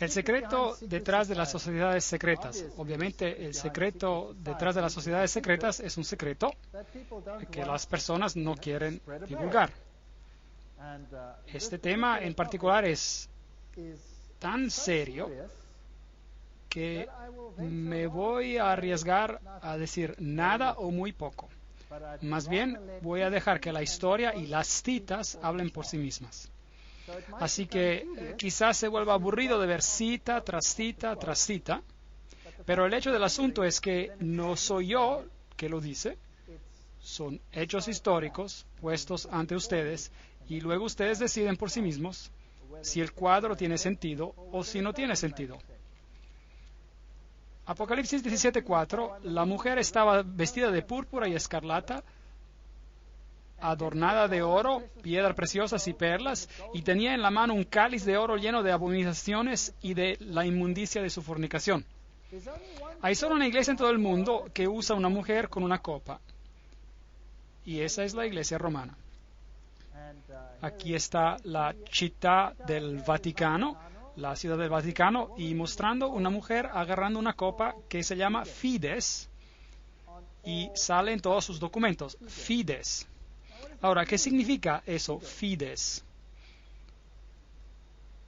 El secreto detrás de las sociedades secretas. Obviamente, el secreto detrás de las sociedades secretas es un secreto que las personas no quieren divulgar. Este tema en particular es tan serio que me voy a arriesgar a decir nada o muy poco. Más bien, voy a dejar que la historia y las citas hablen por sí mismas. Así que quizás se vuelva aburrido de ver cita tras cita tras cita, pero el hecho del asunto es que no soy yo que lo dice, son hechos históricos puestos ante ustedes y luego ustedes deciden por sí mismos si el cuadro tiene sentido o si no tiene sentido. Apocalipsis 17:4, la mujer estaba vestida de púrpura y escarlata, adornada de oro, piedras preciosas y perlas, y tenía en la mano un cáliz de oro lleno de abominaciones y de la inmundicia de su fornicación. Hay solo una iglesia en todo el mundo que usa una mujer con una copa, y esa es la iglesia romana. Aquí está la città del Vaticano, la ciudad del Vaticano, y mostrando una mujer agarrando una copa que se llama Fides, y sale en todos sus documentos, Fides. Ahora, ¿qué significa eso, Fides?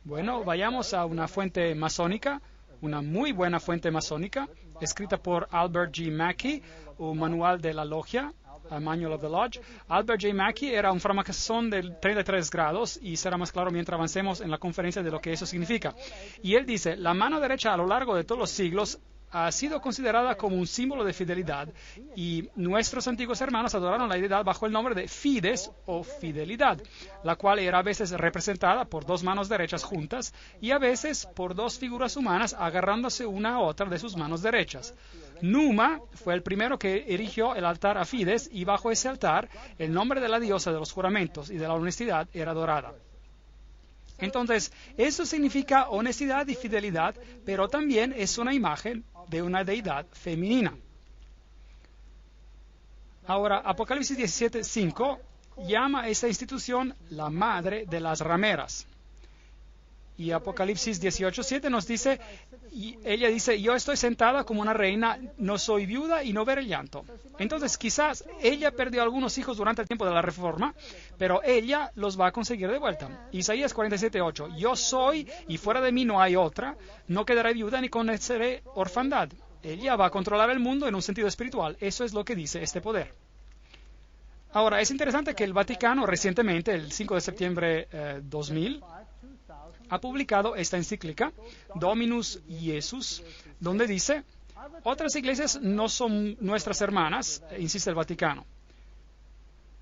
Bueno, vayamos a una fuente masónica, una muy buena fuente masónica, escrita por Albert G. Mackey, un manual de la logia, a Manual of the Lodge. Albert J. Mackey era un francmasón de 33 grados y será más claro mientras avancemos en la conferencia de lo que eso significa. Y él dice, la mano derecha a lo largo de todos los siglos ha sido considerada como un símbolo de fidelidad y nuestros antiguos hermanos adoraron la deidad bajo el nombre de Fides o fidelidad, la cual era a veces representada por dos manos derechas juntas y a veces por dos figuras humanas agarrándose una a otra de sus manos derechas. Numa fue el primero que erigió el altar a Fides y bajo ese altar el nombre de la diosa de los juramentos y de la honestidad era adorada. Entonces, eso significa honestidad y fidelidad, pero también es una imagen de una deidad femenina. Ahora, Apocalipsis 17:5 llama a esta institución la madre de las rameras. Y Apocalipsis 18:7 nos dice, y ella dice, yo estoy sentada como una reina, no soy viuda y no veré llanto. Entonces, quizás ella perdió algunos hijos durante el tiempo de la Reforma, pero ella los va a conseguir de vuelta. Isaías 47:8, yo soy y fuera de mí no hay otra, no quedaré viuda ni conoceré orfandad. Ella va a controlar el mundo en un sentido espiritual. Eso es lo que dice este poder. Ahora, es interesante que el Vaticano recientemente, el 5 de septiembre 2000, ha publicado esta encíclica, Dominus Iesus, donde dice, otras iglesias no son nuestras hermanas, insiste el Vaticano.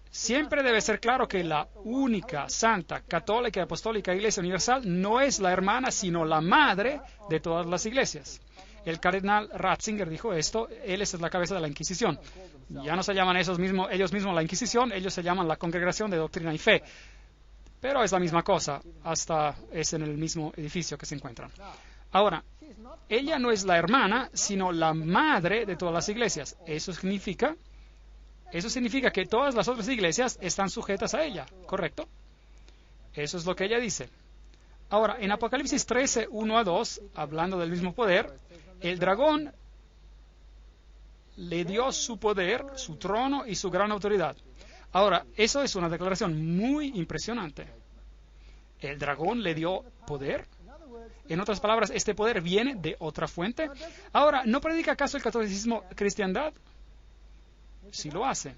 Siempre debe ser claro que la única, santa, católica y apostólica Iglesia Universal no es la hermana, sino la madre de todas las iglesias. El cardenal Ratzinger dijo esto, él es la cabeza de la Inquisición. Ya no se llaman ellos mismos la Inquisición, ellos se llaman la Congregación de Doctrina y Fe. Pero es la misma cosa, hasta es en el mismo edificio que se encuentran. Ahora, ella no es la hermana, sino la madre de todas las iglesias. Eso significa que todas las otras iglesias están sujetas a ella, ¿correcto? Eso es lo que ella dice. Ahora, en Apocalipsis 13, 1-2, hablando del mismo poder, el dragón le dio su poder, su trono y su gran autoridad. Ahora, eso es una declaración muy impresionante. ¿El dragón le dio poder? En otras palabras, ¿este poder viene de otra fuente? Ahora, ¿no predica acaso el catolicismo cristiandad? Sí lo hace.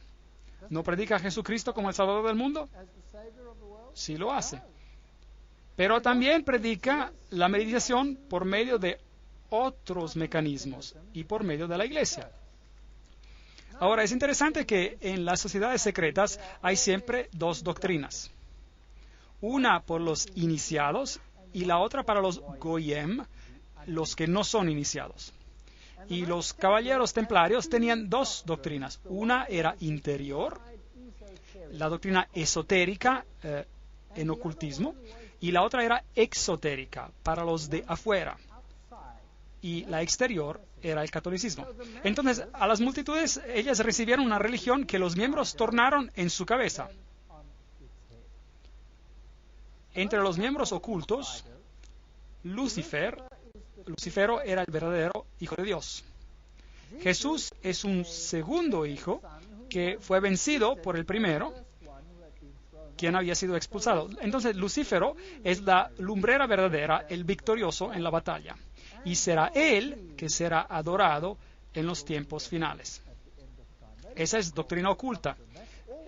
¿No predica a Jesucristo como el Salvador del mundo? Sí lo hace. Pero también predica la meditación por medio de otros mecanismos y por medio de la iglesia. Ahora, es interesante que en las sociedades secretas hay siempre dos doctrinas. Una por los iniciados y la otra para los goyim, los que no son iniciados. Y los caballeros templarios tenían dos doctrinas. Una era interior, la doctrina esotérica en ocultismo, y la otra era exotérica, para los de afuera. Y la exterior era el catolicismo. Entonces, a las multitudes, ellas recibieron una religión que los miembros tornaron en su cabeza. Entre los miembros ocultos, Lucifero era el verdadero Hijo de Dios. Jesús es un segundo hijo que fue vencido por el primero, quien había sido expulsado. Entonces, Lucífero es la lumbrera verdadera, el victorioso en la batalla. Y será él que será adorado en los tiempos finales. Esa es doctrina oculta.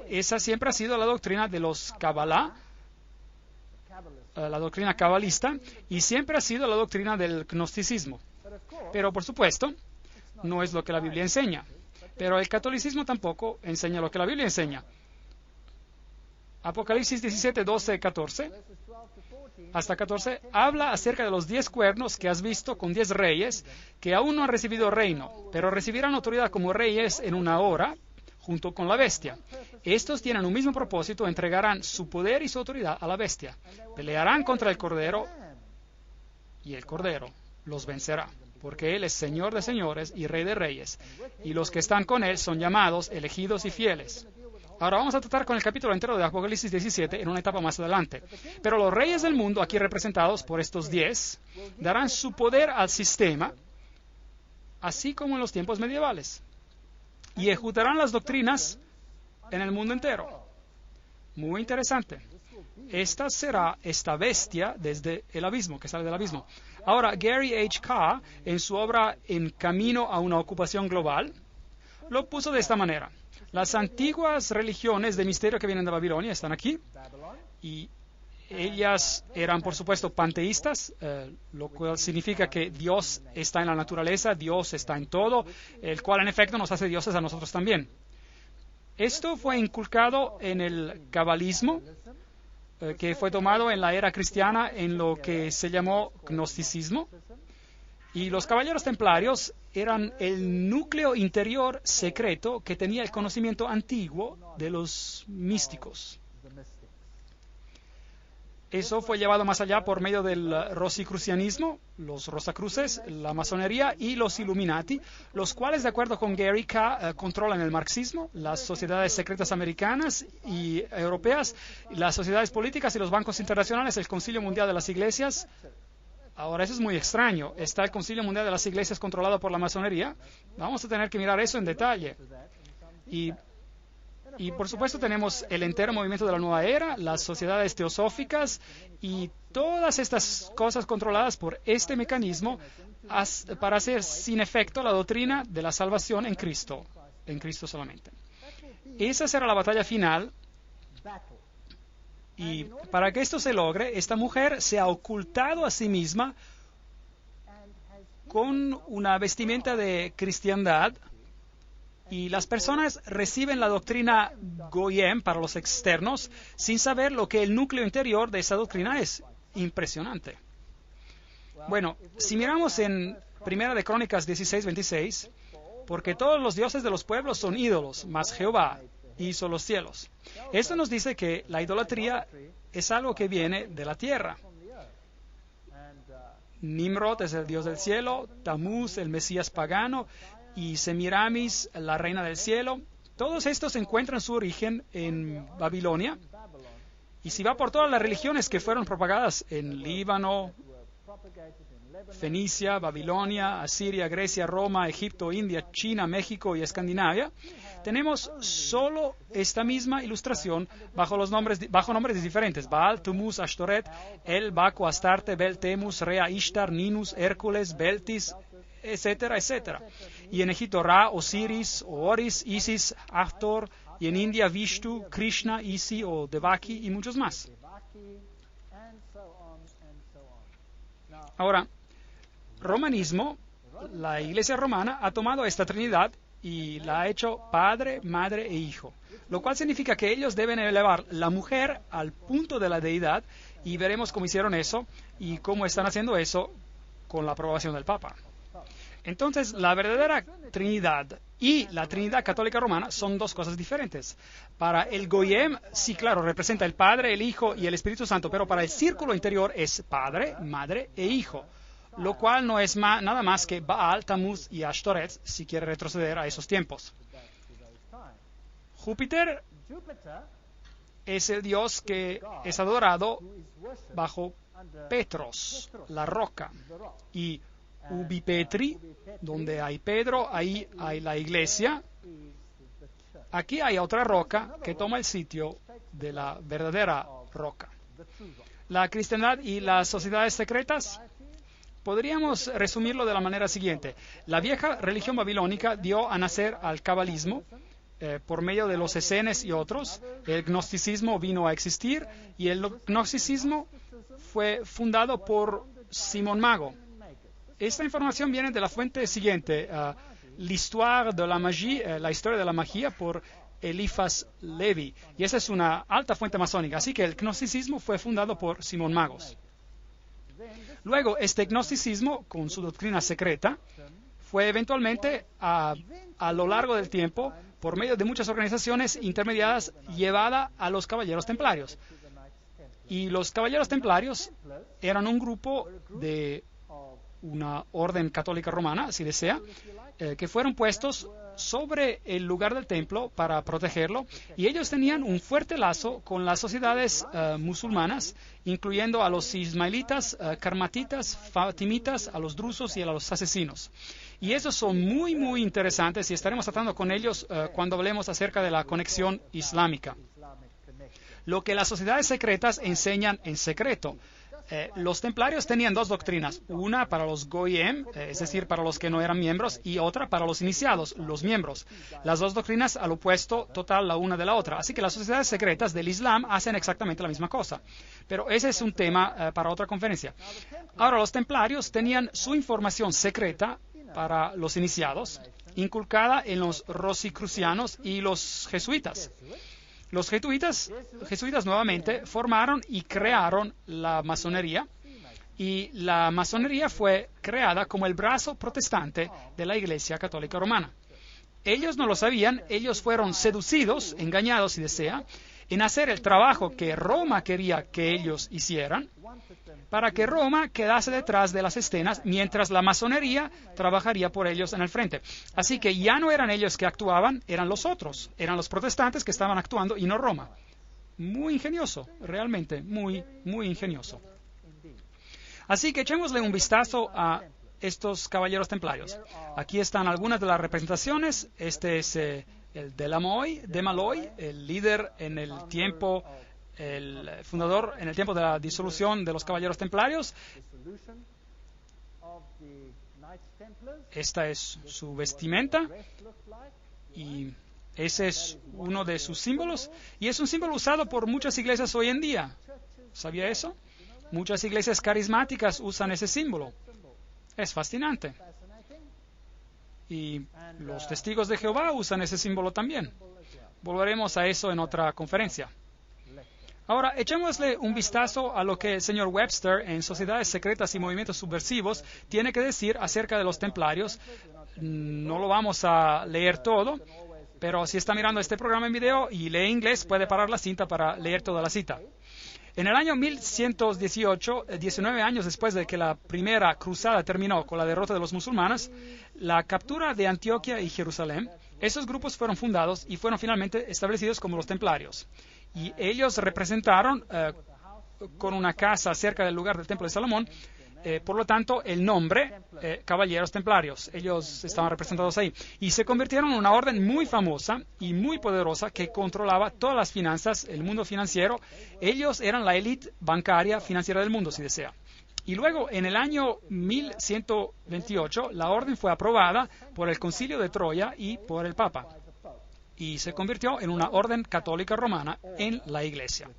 Esa siempre ha sido la doctrina de los Kabbalah, la doctrina cabalista, y siempre ha sido la doctrina del gnosticismo. Pero, por supuesto, no es lo que la Biblia enseña. Pero el catolicismo tampoco enseña lo que la Biblia enseña. Apocalipsis 17, 12, 14, hasta 14, habla acerca de los 10 cuernos que has visto con 10 reyes que aún no han recibido reino, pero recibirán autoridad como reyes en una hora, junto con la bestia. Estos tienen un mismo propósito, entregarán su poder y su autoridad a la bestia. Pelearán contra el Cordero, y el Cordero los vencerá, porque Él es Señor de señores y Rey de reyes, y los que están con Él son llamados, elegidos y fieles. Ahora vamos a tratar con el capítulo entero de Apocalipsis 17 en una etapa más adelante. Pero los reyes del mundo, aquí representados por estos 10, darán su poder al sistema, así como en los tiempos medievales, y ejecutarán las doctrinas en el mundo entero. Muy interesante. Esta será esta bestia desde el abismo, que sale del abismo. Ahora, Gary H. Carr, en su obra En Camino a una Ocupación Global, lo puso de esta manera. Las antiguas religiones de misterio que vienen de Babilonia están aquí, y ellas eran, por supuesto, panteístas, lo cual significa que Dios está en la naturaleza, Dios está en todo, el cual en efecto nos hace dioses a nosotros también. Esto fue inculcado en el cabalismo, que fue tomado en la era cristiana en lo que se llamó gnosticismo. Y los caballeros templarios eran el núcleo interior secreto que tenía el conocimiento antiguo de los místicos. Eso fue llevado más allá por medio del rosicrucianismo, los rosacruces, la masonería y los Illuminati, los cuales, de acuerdo con Gary K., controlan el marxismo, las sociedades secretas americanas y europeas, las sociedades políticas y los bancos internacionales, el Concilio Mundial de las Iglesias. Ahora, eso es muy extraño. ¿Está el Concilio Mundial de las Iglesias controlado por la masonería? Vamos a tener que mirar eso en detalle. Y por supuesto tenemos el entero movimiento de la nueva era, las sociedades teosóficas y todas estas cosas controladas por este mecanismo para hacer sin efecto la doctrina de la salvación en Cristo solamente. Esa será la batalla final. Y para que esto se logre, esta mujer se ha ocultado a sí misma con una vestimenta de cristiandad, y las personas reciben la doctrina Goyim para los externos sin saber lo que el núcleo interior de esa doctrina es. Impresionante. Bueno, si miramos en Primera de Crónicas 16:26, porque todos los dioses de los pueblos son ídolos, mas Jehová hizo los cielos. Esto nos dice que la idolatría es algo que viene de la tierra. Nimrod es el dios del cielo, Tamuz el Mesías pagano, y Semiramis, la reina del cielo. Todos estos encuentran su origen en Babilonia. Y si va por todas las religiones que fueron propagadas en Líbano, Fenicia, Babilonia, Asiria, Grecia, Roma, Egipto, India, China, México y Escandinavia, tenemos solo esta misma ilustración bajo nombres diferentes: Baal, Tumuz, Ashtoret, El, Baco, Astarte, Bel, Temus, Rea, Ishtar, Ninus, Hércules, Beltis, etcétera, etcétera. Y en Egipto Ra, Osiris, o Oris, Isis, Hathor, y en India Vishnu, Krishna, Isi o Devaki y muchos más. Ahora, romanismo, la Iglesia romana ha tomado esta Trinidad y la ha hecho Padre, Madre e Hijo, lo cual significa que ellos deben elevar la mujer al punto de la deidad, y veremos cómo hicieron eso y cómo están haciendo eso con la aprobación del Papa. Entonces, la verdadera Trinidad y la Trinidad católica romana son dos cosas diferentes. Para el Goyim, sí, claro, representa el Padre, el Hijo y el Espíritu Santo, pero para el círculo interior es Padre, Madre e Hijo, lo cual no es nada más que Baal, Tamuz y Ashtoret, si quiere retroceder a esos tiempos. Júpiter es el dios que es adorado bajo Petros, la roca, y ubi Petri, donde hay Pedro, ahí hay la iglesia. Aquí hay otra roca que toma el sitio de la verdadera roca. La cristiandad y las sociedades secretas, podríamos resumirlo de la manera siguiente. La vieja religión babilónica dio a nacer al cabalismo por medio de los esenes y otros. El gnosticismo vino a existir y el gnosticismo fue fundado por Simón Mago. Esta información viene de la fuente siguiente, l'histoire de la magie, la historia de la magia por Eliphas Levi. Y esa es una alta fuente masónica. Así que el gnosticismo fue fundado por Simón Magos. Luego, este gnosticismo, con su doctrina secreta, fue eventualmente, a lo largo del tiempo, por medio de muchas organizaciones intermediadas, llevada a los caballeros templarios. Y los caballeros templarios eran un grupo de una orden católica romana, si desea, que fueron puestos sobre el lugar del templo para protegerlo, y ellos tenían un fuerte lazo con las sociedades musulmanas, incluyendo a los ismaelitas, karmatitas, fatimitas, a los drusos y a los asesinos. Y esos son muy, muy interesantes y estaremos tratando con ellos cuando hablemos acerca de la conexión islámica. Lo que las sociedades secretas enseñan en secreto. Los templarios tenían dos doctrinas, una para los goyim, es decir, para los que no eran miembros, y otra para los iniciados, los miembros. Las dos doctrinas al opuesto total la una de la otra. Así que las sociedades secretas del Islam hacen exactamente la misma cosa. Pero ese es un tema para otra conferencia. Ahora, los templarios tenían su información secreta para los iniciados, inculcada en los rosicrucianos y los jesuitas. Los jesuitas nuevamente formaron y crearon la masonería, y la masonería fue creada como el brazo protestante de la Iglesia Católica Romana. Ellos no lo sabían, ellos fueron seducidos, engañados si desea, en hacer el trabajo que Roma quería que ellos hicieran, para que Roma quedase detrás de las escenas, mientras la masonería trabajaría por ellos en el frente. Así que ya no eran ellos que actuaban, eran los otros, eran los protestantes que estaban actuando y no Roma. Muy ingenioso, realmente, muy, muy ingenioso. Así que echémosle un vistazo a estos caballeros templarios. Aquí están algunas de las representaciones. Este es el de Maloy, el líder en el tiempo, el fundador en el tiempo de la disolución de los caballeros templarios. Esta es su vestimenta y ese es uno de sus símbolos, y es un símbolo usado por muchas iglesias hoy en día. ¿Sabía eso? Muchas iglesias carismáticas usan ese símbolo. Es fascinante. Y los testigos de Jehová usan ese símbolo también. Volveremos a eso en otra conferencia. Ahora, echémosle un vistazo a lo que el señor Webster en Sociedades Secretas y Movimientos Subversivos tiene que decir acerca de los templarios. No lo vamos a leer todo, pero si está mirando este programa en video y lee inglés, puede parar la cinta para leer toda la cita. En el año 1118, 19 años después de que la primera cruzada terminó con la derrota de los musulmanes, la captura de Antioquia y Jerusalén, esos grupos fueron fundados y fueron finalmente establecidos como los templarios. Y ellos representaron con una casa cerca del lugar del Templo de Salomón, por lo tanto, el nombre, Caballeros Templarios. Ellos estaban representados ahí. Y se convirtieron en una orden muy famosa y muy poderosa que controlaba todas las finanzas, el mundo financiero. Ellos eran la élite bancaria financiera del mundo, si desea. Y luego, en el año 1128, la orden fue aprobada por el Concilio de Troya y por el Papa. Y se convirtió en una orden católica romana en la Iglesia.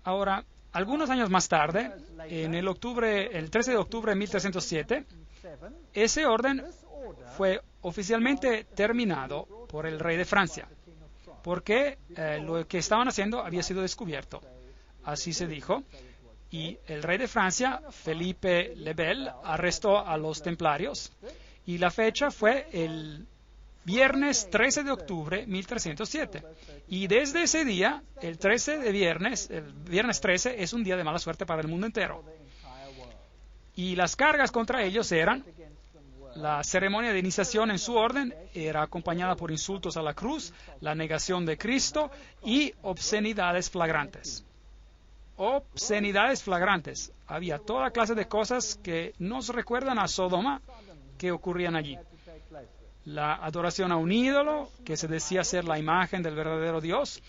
Ahora, algunos años más tarde, en el 13 de octubre de 1307, ese orden fue oficialmente terminado por el rey de Francia, porque lo que estaban haciendo había sido descubierto. Así se dijo. Y el rey de Francia, Felipe le Bel, arrestó a los templarios, y la fecha fue el viernes 13 de octubre 1307. Y desde ese día, el viernes 13, es un día de mala suerte para el mundo entero. Y las cargas contra ellos eran: la ceremonia de iniciación en su orden era acompañada por insultos a la cruz, la negación de Cristo y obscenidades flagrantes. obscenidades flagrantes. Había toda clase de cosas que nos recuerdan a Sodoma que ocurrían allí. La adoración a un ídolo que se decía ser la imagen del verdadero Dios,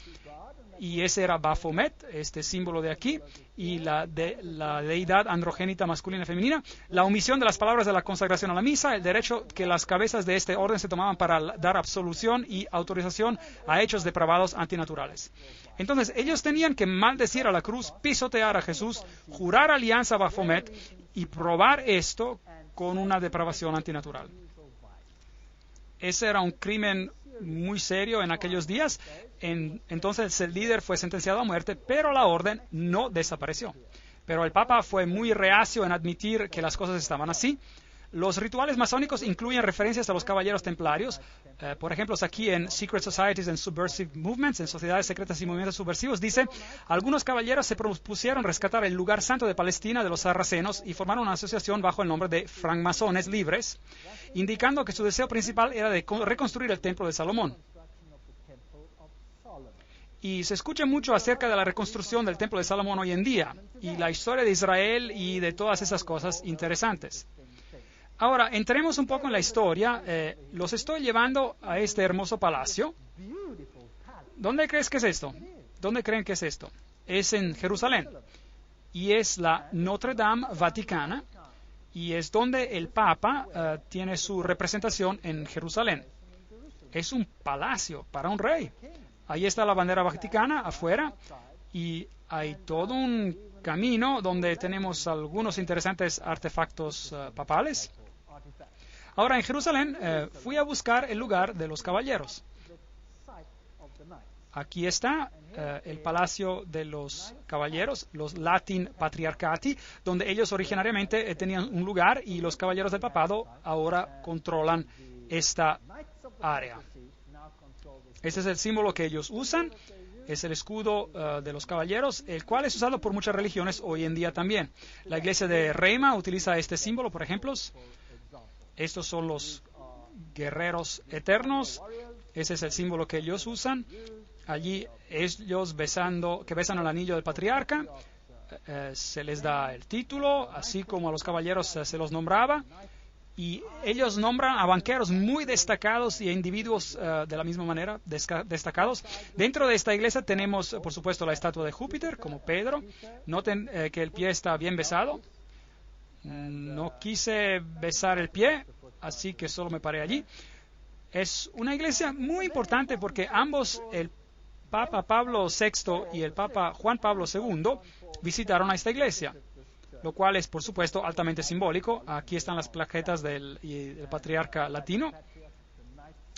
y ese era Baphomet, este símbolo de aquí, y la deidad androgénita masculina y femenina, la omisión de las palabras de la consagración a la misa, el derecho que las cabezas de este orden se tomaban para dar absolución y autorización a hechos depravados antinaturales. Entonces ellos tenían que maldecir a la cruz, pisotear a Jesús, jurar alianza a Baphomet y probar esto con una depravación antinatural. Ese era un crimen muy serio en aquellos días. Entonces el líder fue sentenciado a muerte, pero la orden no desapareció. Pero el Papa fue muy reacio en admitir que las cosas estaban así. Los rituales masónicos incluyen referencias a los caballeros templarios. Por ejemplo, aquí en Secret Societies and Subversive Movements, en sociedades secretas y movimientos subversivos, dice: algunos caballeros se propusieron rescatar el lugar santo de Palestina de los sarracenos y formaron una asociación bajo el nombre de francmasones libres, indicando que su deseo principal era de reconstruir el templo de Salomón. Y se escucha mucho acerca de la reconstrucción del templo de Salomón hoy en día, y la historia de Israel y de todas esas cosas interesantes. Ahora, entremos un poco en la historia. Los estoy llevando a este hermoso palacio. ¿Dónde crees que es esto? ¿Dónde creen que es esto? Es en Jerusalén. Y es la Notre Dame Vaticana. Y es donde el Papa tiene su representación en Jerusalén. Es un palacio para un rey. Ahí está la bandera vaticana afuera. Y hay todo un camino donde tenemos algunos interesantes artefactos papales. Ahora, en Jerusalén fui a buscar el lugar de los caballeros. Aquí está el palacio de los caballeros, los Latin Patriarchati, donde ellos originariamente tenían un lugar, y los caballeros del papado ahora controlan esta área. Este es el símbolo que ellos usan. Es el escudo de los caballeros, el cual es usado por muchas religiones hoy en día también. La iglesia de Reima utiliza este símbolo, por ejemplo. Estos son los guerreros eternos. Ese es el símbolo que ellos usan. Allí ellos que besan el anillo del patriarca. Se les da el título, así como a los caballeros se los nombraba. Y ellos nombran a banqueros muy destacados y a individuos de la misma manera destacados. Dentro de esta iglesia tenemos, por supuesto, la estatua de Júpiter, como Pedro. Noten que el pie está bien besado. No quise besar el pie, así que solo me paré allí. Es una iglesia muy importante porque ambos, el Papa Pablo VI y el Papa Juan Pablo II, visitaron a esta iglesia, lo cual es, por supuesto, altamente simbólico. Aquí están las plaquetas del patriarca latino,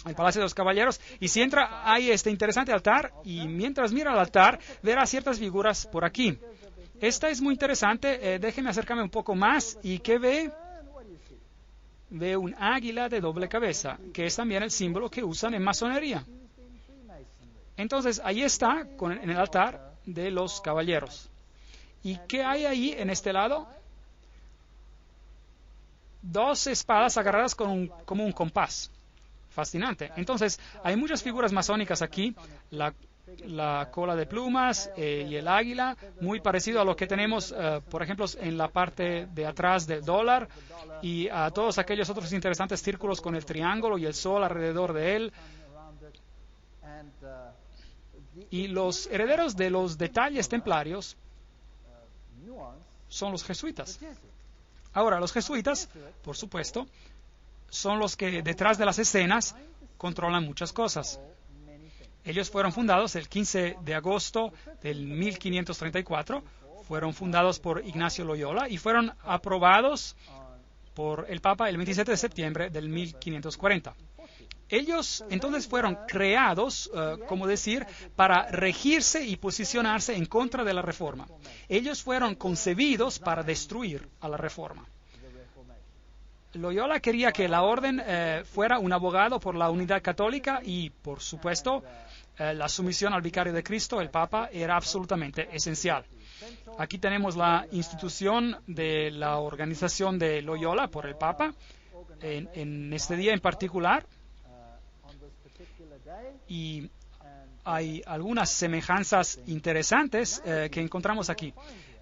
el Palacio de los Caballeros. Y si entra, hay este interesante altar, y mientras mira el altar, verá ciertas figuras por aquí. Esta es muy interesante. Déjenme acercarme un poco más. ¿Y qué ve? Ve un águila de doble cabeza, que es también el símbolo que usan en masonería. Entonces, ahí está, en el altar de los caballeros. ¿Y qué hay ahí en este lado? Dos espadas agarradas como un compás. Fascinante. Entonces, hay muchas figuras masónicas aquí. La cola de plumas y el águila, muy parecido a lo que tenemos, por ejemplo, en la parte de atrás del dólar, y a todos aquellos otros interesantes círculos con el triángulo y el sol alrededor de él. Y los herederos de los detalles templarios son los jesuitas. Ahora, los jesuitas, por supuesto, son los que detrás de las escenas controlan muchas cosas. Ellos fueron fundados el 15 de agosto del 1534, fueron fundados por Ignacio Loyola y fueron aprobados por el Papa el 27 de septiembre del 1540. Ellos entonces fueron creados, como decir, para regirse y posicionarse en contra de la Reforma. Ellos fueron concebidos para destruir a la Reforma. Loyola quería que la orden fuera un abogado por la unidad católica y, por supuesto, la sumisión al vicario de Cristo, el Papa, era absolutamente esencial. Aquí tenemos la institución de la organización de Loyola por el Papa en este día en particular. Y hay algunas semejanzas interesantes que encontramos aquí.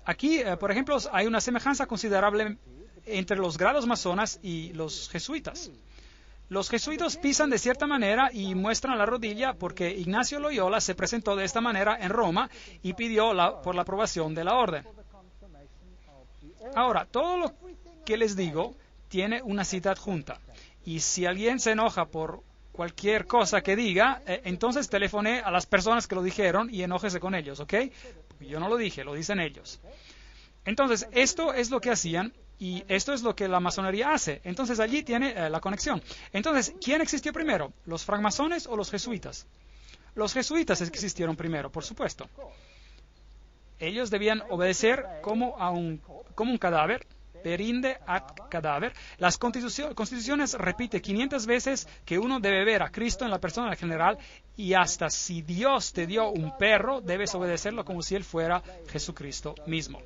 Aquí, por ejemplo, hay una semejanza considerable entre los grados masonas y los jesuitas. Los jesuitas pisan de cierta manera y muestran la rodilla porque Ignacio Loyola se presentó de esta manera en Roma y pidió por la aprobación de la orden. Ahora, todo lo que les digo tiene una cita adjunta. Y si alguien se enoja por cualquier cosa que diga, entonces telefone a las personas que lo dijeron y enójese con ellos, ¿ok? Yo no lo dije, lo dicen ellos. Entonces, esto es lo que hacían y esto es lo que la masonería hace. Entonces, allí tiene la conexión. Entonces, ¿quién existió primero? ¿Los francmasones o los jesuitas? Los jesuitas existieron primero, por supuesto. Ellos debían obedecer como un cadáver, perinde ad cadáver. Las constituciones repite 500 veces que uno debe ver a Cristo en la persona del general y hasta si Dios te dio un perro, debes obedecerlo como si él fuera Jesucristo mismo.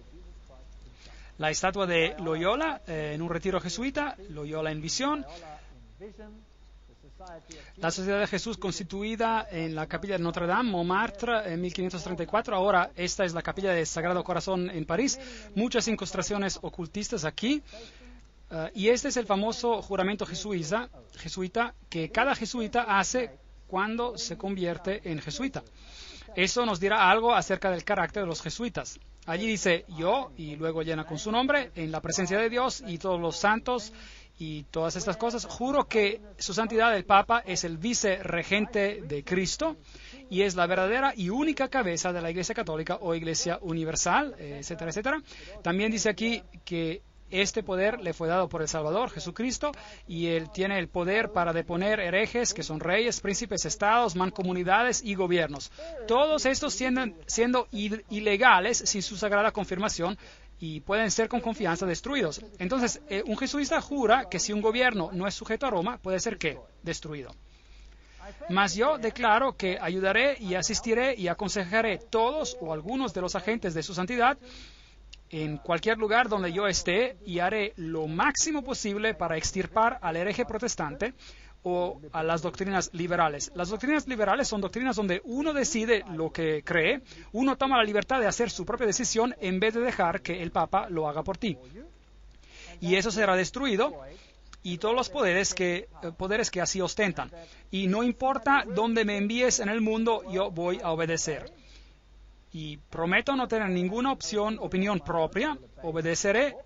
La estatua de Loyola en un retiro jesuita, Loyola en visión. La Sociedad de Jesús constituida en la capilla de Notre Dame, Montmartre, en 1534. Ahora esta es la capilla del Sagrado Corazón en París. Muchas incrustaciones ocultistas aquí. Y este es el famoso juramento jesuita que cada jesuita hace cuando se convierte en jesuita. Eso nos dirá algo acerca del carácter de los jesuitas. Allí dice yo, y luego llena con su nombre, en la presencia de Dios y todos los santos y todas estas cosas. Juro que su santidad el Papa es el vicerregente de Cristo y es la verdadera y única cabeza de la Iglesia Católica o Iglesia Universal, etcétera, etcétera. También dice aquí que este poder le fue dado por el Salvador, Jesucristo, y él tiene el poder para deponer herejes, que son reyes, príncipes, estados, mancomunidades y gobiernos. Todos estos siendo ilegales sin su sagrada confirmación y pueden ser con confianza destruidos. Entonces, un jesuita jura que si un gobierno no es sujeto a Roma, puede ser ¿qué? Destruido. Mas yo declaro que ayudaré y asistiré y aconsejaré todos o algunos de los agentes de su santidad en cualquier lugar donde yo esté y haré lo máximo posible para extirpar al hereje protestante o a las doctrinas liberales. Las doctrinas liberales son doctrinas donde uno decide lo que cree, uno toma la libertad de hacer su propia decisión en vez de dejar que el Papa lo haga por ti. Y eso será destruido y todos los poderes que así ostentan. Y no importa dónde me envíes en el mundo, yo voy a obedecer. Y prometo no tener ninguna opinión propia, obedeceré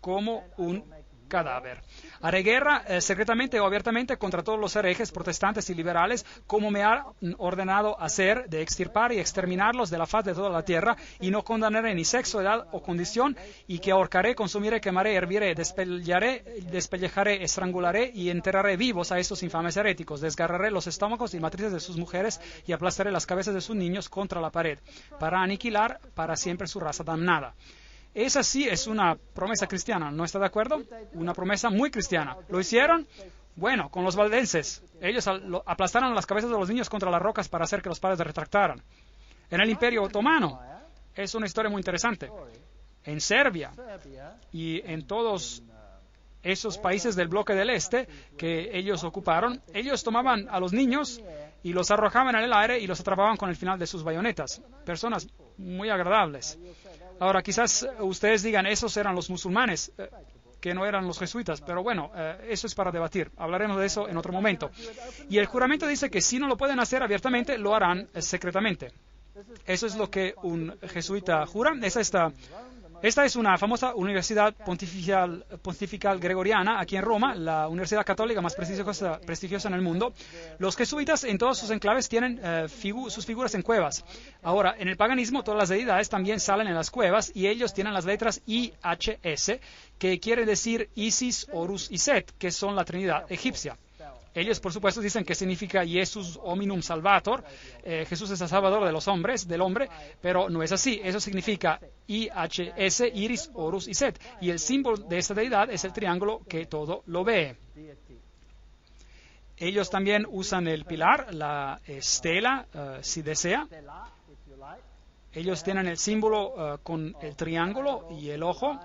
como un cadáver. Haré guerra secretamente o abiertamente contra todos los herejes protestantes y liberales, como me ha ordenado hacer, de extirpar y exterminarlos de la faz de toda la tierra, y no condenaré ni sexo, edad o condición, y que ahorcaré, consumiré, quemaré, herviré, despellejaré, estrangularé y enterraré vivos a estos infames heréticos, desgarraré los estómagos y matrices de sus mujeres y aplastaré las cabezas de sus niños contra la pared, para aniquilar para siempre su raza damnada. Esa sí es una promesa cristiana, ¿no está de acuerdo? Una promesa muy cristiana. ¿Lo hicieron? Bueno, con los valdenses. Ellos aplastaron las cabezas de los niños contra las rocas para hacer que los padres retractaran. En el Imperio Otomano, es una historia muy interesante. En Serbia y en todos esos países del bloque del este que ellos ocuparon, ellos tomaban a los niños y los arrojaban en el aire y los atrapaban con el final de sus bayonetas. Personas muy agradables. Ahora, quizás ustedes digan, esos eran los musulmanes, que no eran los jesuitas, pero bueno, eso es para debatir. Hablaremos de eso en otro momento. Y el juramento dice que si no lo pueden hacer abiertamente, lo harán secretamente. Eso es lo que un jesuita jura. Esta es una famosa universidad pontifical gregoriana aquí en Roma, la universidad católica más prestigiosa en el mundo. Los jesuitas en todos sus enclaves tienen sus figuras en cuevas. Ahora, en el paganismo todas las deidades también salen en las cuevas y ellos tienen las letras IHS, que quiere decir Isis, Horus y Set, que son la Trinidad egipcia. Ellos, por supuesto, dicen que significa Jesus hominum salvator, Jesús es el salvador de los hombres, del hombre, pero no es así. Eso significa IHS, Iris, Horus y Set. Y el símbolo de esta deidad es el triángulo que todo lo ve. Ellos también usan el pilar, la estela, si desea. Ellos tienen el símbolo con el triángulo y el ojo.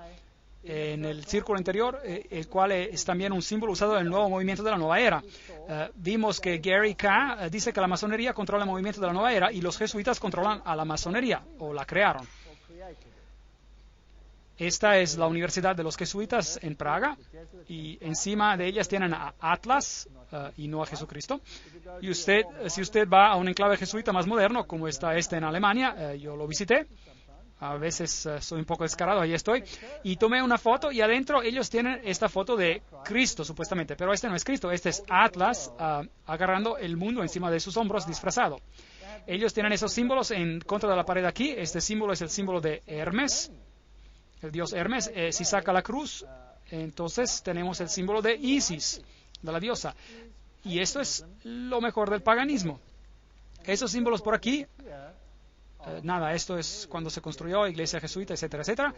en el círculo interior, el cual es también un símbolo usado en el nuevo movimiento de la nueva era. Vimos que Gary K. Dice que la masonería controla el movimiento de la nueva era y los jesuitas controlan a la masonería, o la crearon. Esta es la Universidad de los Jesuitas en Praga, y encima de ellas tienen a Atlas y no a Jesucristo. Y si usted va a un enclave jesuita más moderno, como está en Alemania, yo lo visité. A veces soy un poco descarado, ahí estoy. Y tomé una foto y adentro ellos tienen esta foto de Cristo, supuestamente. Pero este no es Cristo, este es Atlas agarrando el mundo encima de sus hombros disfrazado. Ellos tienen esos símbolos en contra de la pared aquí. Este símbolo es el símbolo de Hermes, el dios Hermes. Si saca la cruz, entonces tenemos el símbolo de Isis, de la diosa. Y esto es lo mejor del paganismo. Esos símbolos por aquí, nada, esto es cuando se construyó iglesia jesuita, etcétera, etcétera.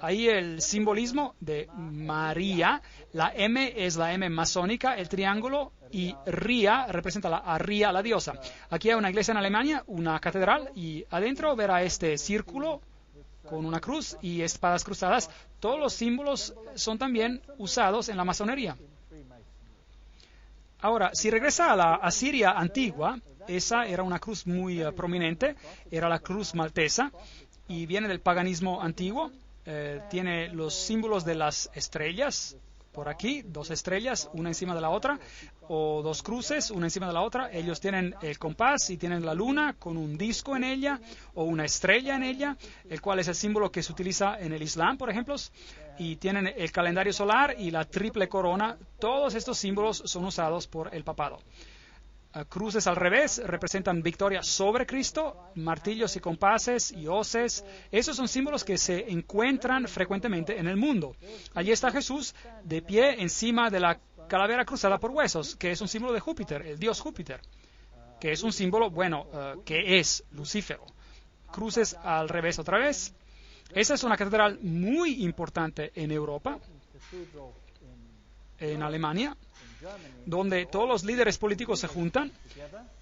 Ahí el simbolismo de María, la M es la M masónica, el triángulo, y Ría representa a Ría, la diosa. Aquí hay una iglesia en Alemania, una catedral, y adentro verá este círculo con una cruz y espadas cruzadas. Todos los símbolos son también usados en la masonería. Ahora, si regresa a la Asiria antigua, esa era una cruz muy prominente, era la cruz maltesa, y viene del paganismo antiguo. Tiene los símbolos de las estrellas, por aquí, 2 estrellas, una encima de la otra, o 2 cruces, una encima de la otra. Ellos tienen el compás y tienen la luna con un disco en ella, o una estrella en ella, el cual es el símbolo que se utiliza en el Islam, por ejemplo. Y tienen el calendario solar y la triple corona. Todos estos símbolos son usados por el papado. Cruces al revés representan victoria sobre Cristo, martillos y compases y hoces. Esos son símbolos que se encuentran frecuentemente en el mundo. Allí está Jesús de pie encima de la calavera cruzada por huesos, que es un símbolo de Júpiter, el dios Júpiter, que es un símbolo, que es Lucífero. Cruces al revés otra vez. Esa es una catedral muy importante en Europa, en Alemania, donde todos los líderes políticos se juntan,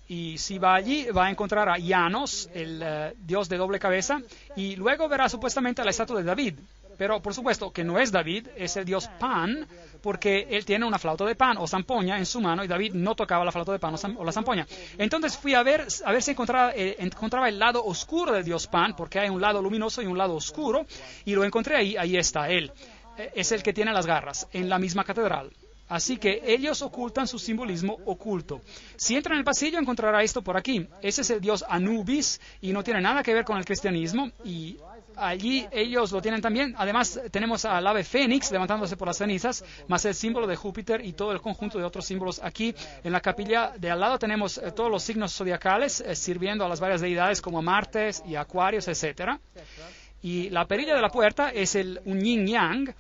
y si va allí va a encontrar a Janos, el dios de doble cabeza, y luego verá supuestamente la estatua de David. Pero por supuesto que no es David, es el dios Pan, porque él tiene una flauta de pan o zampoña en su mano, y David no tocaba la flauta de pan o la zampoña. Entonces fui a ver si encontraba el lado oscuro del dios Pan, porque hay un lado luminoso y un lado oscuro, y lo encontré ahí está él. Es el que tiene las garras, en la misma catedral. Así que ellos ocultan su simbolismo oculto. Si entra en el pasillo encontrará esto por aquí. Ese es el dios Anubis y no tiene nada que ver con el cristianismo, y allí ellos lo tienen también. Además tenemos al ave fénix levantándose por las cenizas, más el símbolo de Júpiter y todo el conjunto de otros símbolos. Aquí en la capilla de al lado tenemos todos los signos zodiacales sirviendo a las varias deidades como Martes y Acuarios, etcétera. Y la perilla de la puerta es un yin yang.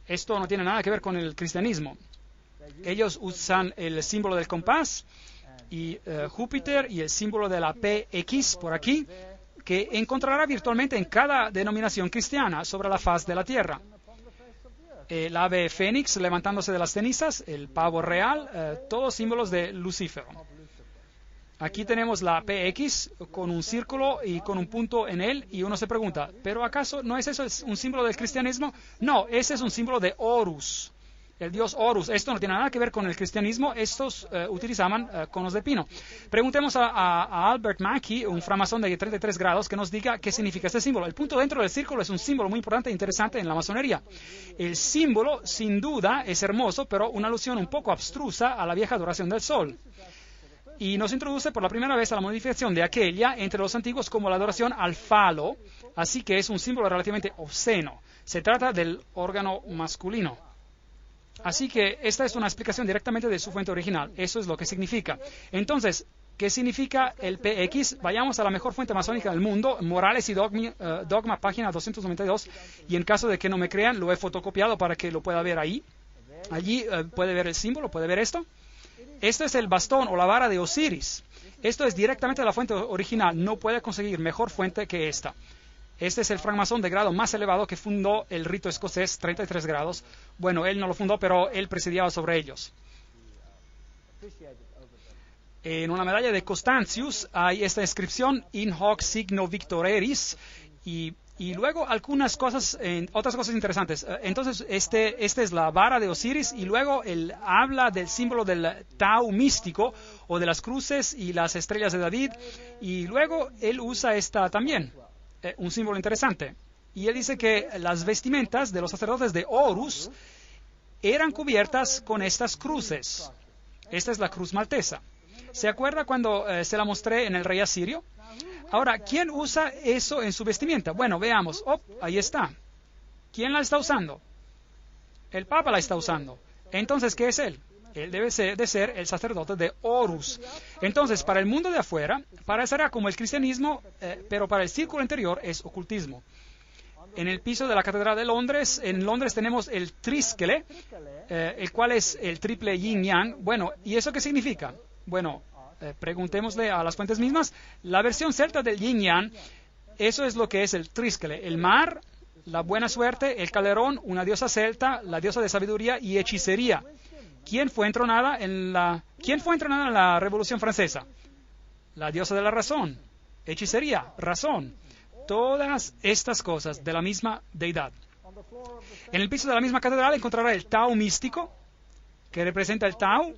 Esto no tiene nada que ver con el cristianismo. Ellos usan el símbolo del compás y Júpiter y el símbolo de la PX por aquí, que encontrará virtualmente en cada denominación cristiana sobre la faz de la tierra. El ave fénix levantándose de las cenizas, el pavo real, todos símbolos de Lucífero. Aquí tenemos la PX con un círculo y con un punto en él, y uno se pregunta, ¿pero acaso no es eso un símbolo del cristianismo? No, ese es un símbolo de Horus, el dios Horus. Esto no tiene nada que ver con el cristianismo, estos utilizaban conos de pino. Preguntemos a Albert Mackey, un framasón de 33 grados, que nos diga qué significa este símbolo. El punto dentro del círculo es un símbolo muy importante e interesante en la masonería. El símbolo, sin duda, es hermoso, pero una alusión un poco abstrusa a la vieja adoración del sol. Y nos introduce por la primera vez a la modificación de aquella entre los antiguos como la adoración al falo, así que es un símbolo relativamente obsceno. Se trata del órgano masculino. Así que esta es una explicación directamente de su fuente original. Eso es lo que significa. Entonces, ¿qué significa el PX? Vayamos a la mejor fuente masónica del mundo, Morales y Dogma, página 292, y en caso de que no me crean, lo he fotocopiado para que lo pueda ver ahí. Allí puede ver el símbolo, puede ver esto. Esto es el bastón o la vara de Osiris. Esto es directamente de la fuente original. No puede conseguir mejor fuente que esta. Este es el francmasón de grado más elevado que fundó el rito escocés, 33 grados. Bueno, él no lo fundó, pero él presidiaba sobre ellos. En una medalla de Constantius hay esta inscripción, In hoc signo victoreris, y Y luego algunas cosas, otras cosas interesantes. Entonces, esta es la vara de Osiris y luego él habla del símbolo del Tau místico o de las cruces y las estrellas de David. Y luego él usa esta también, un símbolo interesante. Y él dice que las vestimentas de los sacerdotes de Horus eran cubiertas con estas cruces. Esta es la cruz maltesa. ¿Se acuerda cuando se la mostré en el rey asirio? Ahora, ¿quién usa eso en su vestimenta? Bueno, veamos. Oh, ahí está. ¿Quién la está usando? El Papa la está usando. Entonces, ¿qué es él? Él debe de ser el sacerdote de Horus. Entonces, para el mundo de afuera, parecerá como el cristianismo, pero para el círculo interior es ocultismo. En el piso de la Catedral de Londres, en Londres tenemos el trísquele, el cual es el triple yin-yang. Bueno, ¿y eso qué significa? Bueno, preguntémosle a las fuentes mismas. La versión celta del yin-yang, eso es lo que es el trísquele. El mar, la buena suerte, el calderón, una diosa celta, la diosa de sabiduría y hechicería. ¿Quién fue entronada en la Revolución Francesa? La diosa de la razón, hechicería, razón. Todas estas cosas de la misma deidad. En el piso de la misma catedral encontrará el Tau místico, que representa el Tau.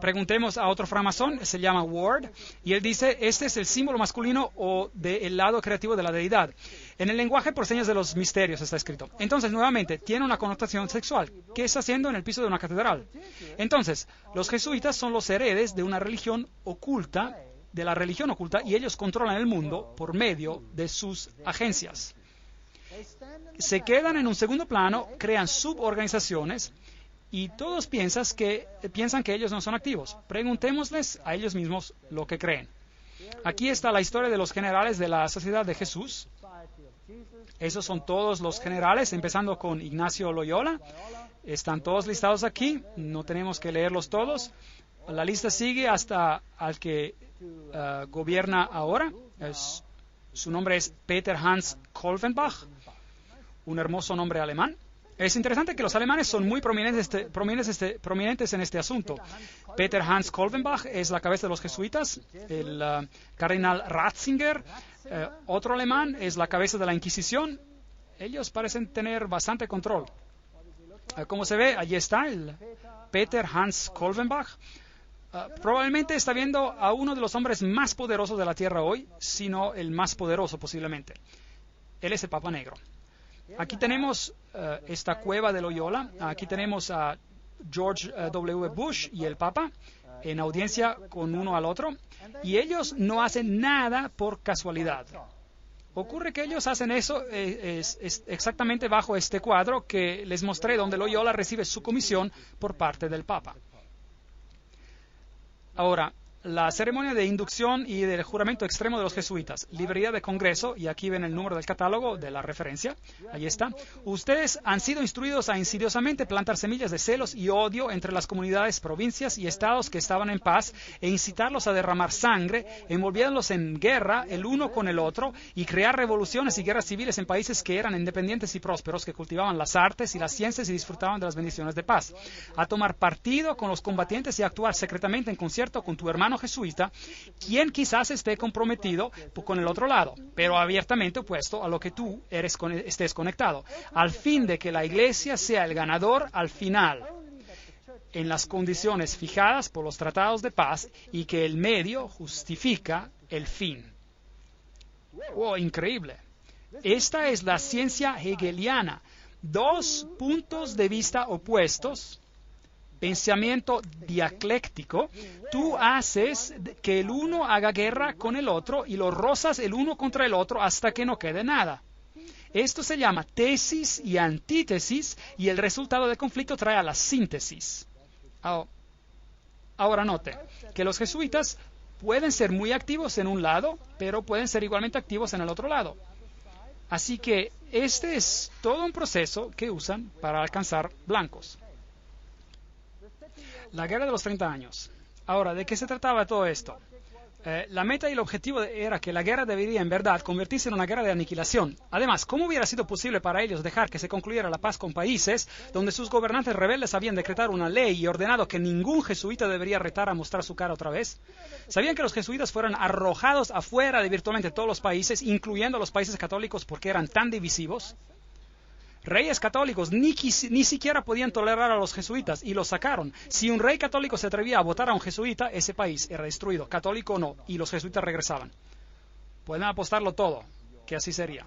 Preguntemos a otro framasón, se llama Ward, y él dice, este es el símbolo masculino o del lado creativo de la deidad. En el lenguaje por señas de los misterios está escrito. Entonces, nuevamente, tiene una connotación sexual. ¿Qué está haciendo en el piso de una catedral? Entonces, los jesuitas son los heredes de una religión oculta, y ellos controlan el mundo por medio de sus agencias. Se quedan en un segundo plano, crean suborganizaciones, y todos piensan que ellos no son activos. Preguntémosles a ellos mismos lo que creen. Aquí está la historia de los generales de la Sociedad de Jesús. Esos son todos los generales, empezando con Ignacio Loyola. Están todos listados aquí, no tenemos que leerlos todos. La lista sigue hasta al que gobierna ahora. Su nombre es Peter Hans Kolvenbach, un hermoso nombre alemán. Es interesante que los alemanes son muy prominentes en este asunto. Peter Hans Kolvenbach es la cabeza de los jesuitas. El cardenal Ratzinger, otro alemán, es la cabeza de la Inquisición. Ellos parecen tener bastante control. Como se ve, allí está el Peter Hans Kolvenbach. Probablemente está viendo a uno de los hombres más poderosos de la Tierra hoy, sino el más poderoso posiblemente. Él es el Papa Negro. Aquí tenemos esta cueva de Loyola. Aquí tenemos a George W. Bush y el Papa en audiencia con uno al otro. Y ellos no hacen nada por casualidad. Ocurre que ellos hacen eso es exactamente bajo este cuadro que les mostré, donde Loyola recibe su comisión por parte del Papa. Ahora, la ceremonia de inducción y del juramento extremo de los jesuitas, librería de Congreso, y aquí ven el número del catálogo de la referencia, ahí está. Ustedes han sido instruidos a insidiosamente plantar semillas de celos y odio entre las comunidades, provincias y estados que estaban en paz e incitarlos a derramar sangre, envolviéndolos en guerra el uno con el otro y crear revoluciones y guerras civiles en países que eran independientes y prósperos, que cultivaban las artes y las ciencias y disfrutaban de las bendiciones de paz. A tomar partido con los combatientes y a actuar secretamente en concierto con tu hermano jesuita, quien quizás esté comprometido con el otro lado, pero abiertamente opuesto a lo que tú estés conectado, al fin de que la Iglesia sea el ganador al final, en las condiciones fijadas por los tratados de paz, y que el medio justifica el fin. ¡Oh, increíble! Esta es la ciencia hegeliana. Dos puntos de vista opuestos, pensamiento dialéctico. Tú haces que el uno haga guerra con el otro y lo rozas el uno contra el otro hasta que no quede nada. Esto se llama tesis y antítesis, y el resultado del conflicto trae a la síntesis. Ahora note que los jesuitas pueden ser muy activos en un lado, pero pueden ser igualmente activos en el otro lado. Así que este es todo un proceso que usan para alcanzar blancos. La guerra de los 30 años. Ahora, ¿de qué se trataba todo esto? La meta y el objetivo era que la guerra debería en verdad convertirse en una guerra de aniquilación. Además, ¿cómo hubiera sido posible para ellos dejar que se concluyera la paz con países donde sus gobernantes rebeldes habían decretado una ley y ordenado que ningún jesuita debería retar a mostrar su cara otra vez? ¿Sabían que los jesuitas fueron arrojados afuera de virtualmente todos los países, incluyendo los países católicos, porque eran tan divisivos? Reyes católicos ni siquiera podían tolerar a los jesuitas y los sacaron. Si un rey católico se atrevía a votar a un jesuita, ese país era destruido, católico o no, y los jesuitas regresaban. Pueden apostarlo todo, que así sería.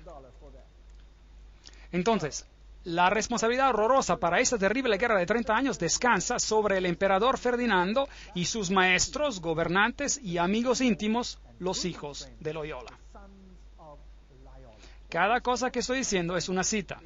Entonces, la responsabilidad horrorosa para esta terrible guerra de 30 años descansa sobre el emperador Ferdinando y sus maestros, gobernantes y amigos íntimos, los hijos de Loyola. Cada cosa que estoy diciendo es una cita.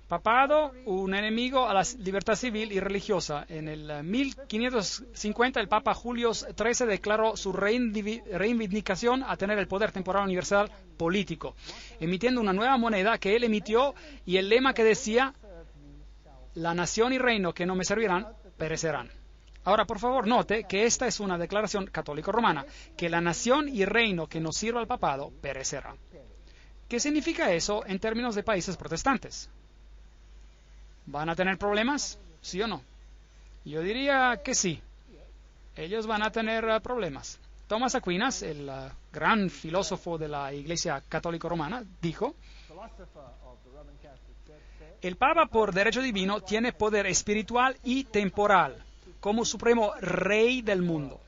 Papado, un enemigo a la libertad civil y religiosa. En el 1550, el Papa Julio XIII declaró su reivindicación a tener el poder temporal universal político, emitiendo una nueva moneda que él emitió y el lema que decía: la nación y reino que no me servirán, perecerán. Ahora, por favor, note que esta es una declaración católico-romana, que la nación y reino que no sirva al papado, perecerá. ¿Qué significa eso en términos de países protestantes? ¿Van a tener problemas? ¿Sí o no? Yo diría que sí. Ellos van a tener problemas. Tomás Aquinas, el gran filósofo de la Iglesia Católica Romana, dijo: el Papa por derecho divino tiene poder espiritual y temporal como supremo rey del mundo.